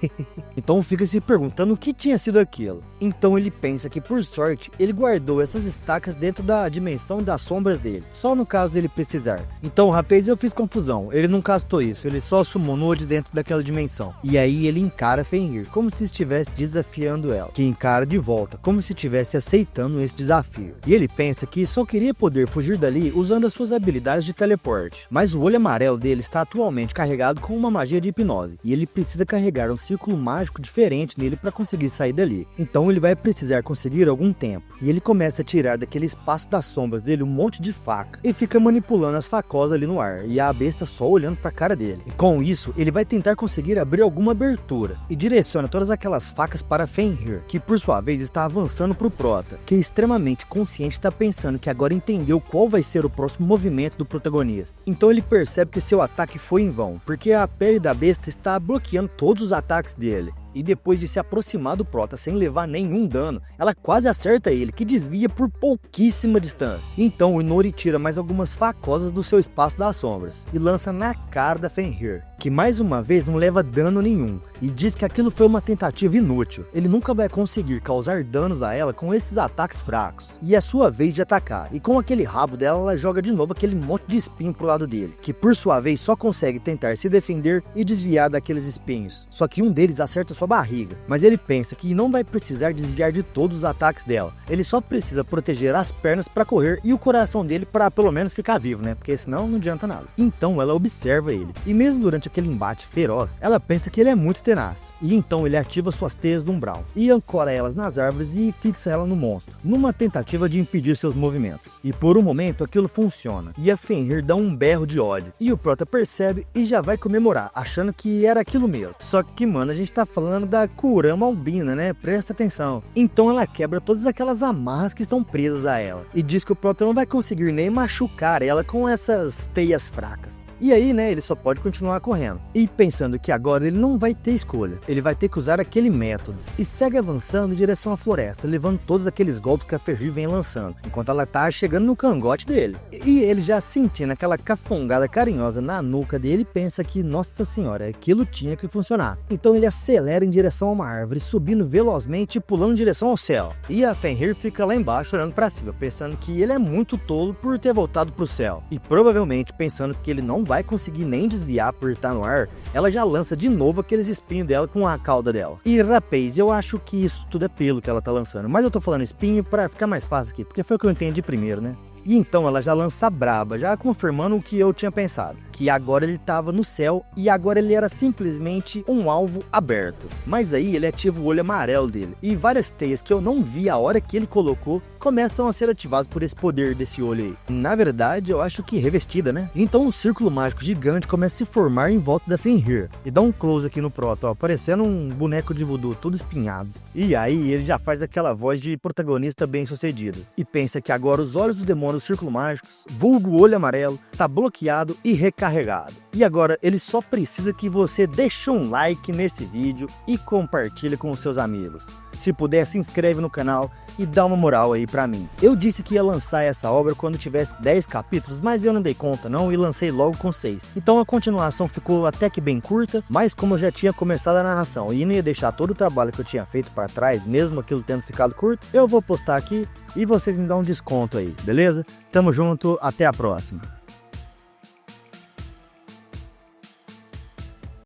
Então fica se perguntando o que tinha sido aquilo. Então ele pensa que por sorte ele guardou essas estacas dentro da dimensão das sombras dele, só no caso dele precisar. Então, rapaz, eu fiz confusão. Ele não castou isso, ele só summonou de dentro daquela dimensão. E aí ele encara Fenrir, como se estivesse desafiando ela, que encara de volta, como se estivesse aceitando esse desafio. E ele pensa que só queria poder fugir dali usando as suas habilidades de teleporte. Mas o olho amarelo dele está atualmente carregado com uma magia de hipnose, e ele precisa carregar um círculo mágico diferente nele para conseguir sair dali. Então ele vai precisar conseguir algum tempo. E ele começa a tirar daquele espaço das sombras dele um monte de faca e fica manipulando as facosas ali no ar, e a besta só olhando pra cara dele. E com isso, ele vai tentar conseguir abrir alguma abertura e direciona todas aquelas facas para Fenrir, que por sua vez está avançando pro Prota, que é extremamente consciente, está pensando que agora entendeu qual vai ser o próximo movimento do protagonista. Então ele percebe que seu ataque foi em vão, porque a pele da besta está bloqueando todos os ataques dele. E depois de se aproximar do Prota sem levar nenhum dano, ela quase acerta ele, que desvia por pouquíssima distância. Então o Inori tira mais algumas facosas do seu espaço das sombras e lança na cara da Fenrir, que mais uma vez não leva dano nenhum, e diz que aquilo foi uma tentativa inútil. Ele nunca vai conseguir causar danos a ela com esses ataques fracos. E é sua vez de atacar, e com aquele rabo dela ela joga de novo aquele monte de espinho pro lado dele, que por sua vez só consegue tentar se defender e desviar daqueles espinhos. Só que um deles acerta sua barriga, mas ele pensa que não vai precisar desviar de todos os ataques dela. Ele só precisa proteger as pernas para correr e o coração dele para pelo menos ficar vivo, né? Porque senão não adianta nada. Então ela observa ele, e mesmo durante aquele embate feroz, ela pensa que ele é muito tenaz. E então ele ativa suas teias do umbral e ancora elas nas árvores e fixa ela no monstro, numa tentativa de impedir seus movimentos. E por um momento aquilo funciona, e a Fenrir dá um berro de ódio, e o Prota percebe e já vai comemorar, achando que era aquilo mesmo. Só que, mano, a gente tá falando da Kurama albina, né? Presta atenção. Então ela quebra todas aquelas amarras que estão presas a ela, e diz que o Prota não vai conseguir nem machucar ela com essas teias fracas. E aí, né, ele só pode continuar correndo. E pensando que agora ele não vai ter escolha, ele vai ter que usar aquele método. E segue avançando em direção à floresta, levando todos aqueles golpes que a Fenrir vem lançando, enquanto ela tá chegando no cangote dele. E ele já sentindo aquela cafongada carinhosa na nuca dele, pensa que, nossa senhora, aquilo tinha que funcionar. Então ele acelera em direção a uma árvore, subindo velozmente e pulando em direção ao céu. E a Fenrir fica lá embaixo olhando pra cima, pensando que ele é muito tolo por ter voltado pro céu. E provavelmente pensando que ele não vai conseguir nem desviar por estar no ar, ela já lança de novo aqueles espinhos dela com a cauda dela. E rapaz, eu acho que isso tudo é pelo que ela tá lançando, mas eu tô falando espinho pra ficar mais fácil aqui, porque foi o que eu entendi primeiro, né? E então ela já lança braba, já confirmando o que eu tinha pensado, que agora ele estava no céu e agora ele era simplesmente um alvo aberto. Mas aí ele ativa o olho amarelo dele, e várias teias que eu não vi a hora que ele colocou começam a ser ativadas por esse poder desse olho aí. Na verdade, eu acho que revestida, né? Então um círculo mágico gigante começa a se formar em volta da Fenrir. E dá um close aqui no Prota, ó, parecendo um boneco de voodoo, todo espinhado. E aí ele já faz aquela voz de protagonista bem sucedido, e pensa que agora os olhos do demônio dos círculos mágicos, vulgo olho amarelo, tá bloqueado e recarregado. E agora ele só precisa que você deixe um like nesse vídeo e compartilhe com os seus amigos. Se puder, se inscreve no canal e dá uma moral aí pra mim. Eu disse que ia lançar essa obra quando tivesse 10 capítulos, mas eu não dei conta não e lancei logo com 6. Então a continuação ficou até que bem curta, mas como eu já tinha começado a narração e não ia deixar todo o trabalho que eu tinha feito pra trás, mesmo aquilo tendo ficado curto, eu vou postar aqui e vocês me dão um desconto aí, beleza? Tamo junto, até a próxima.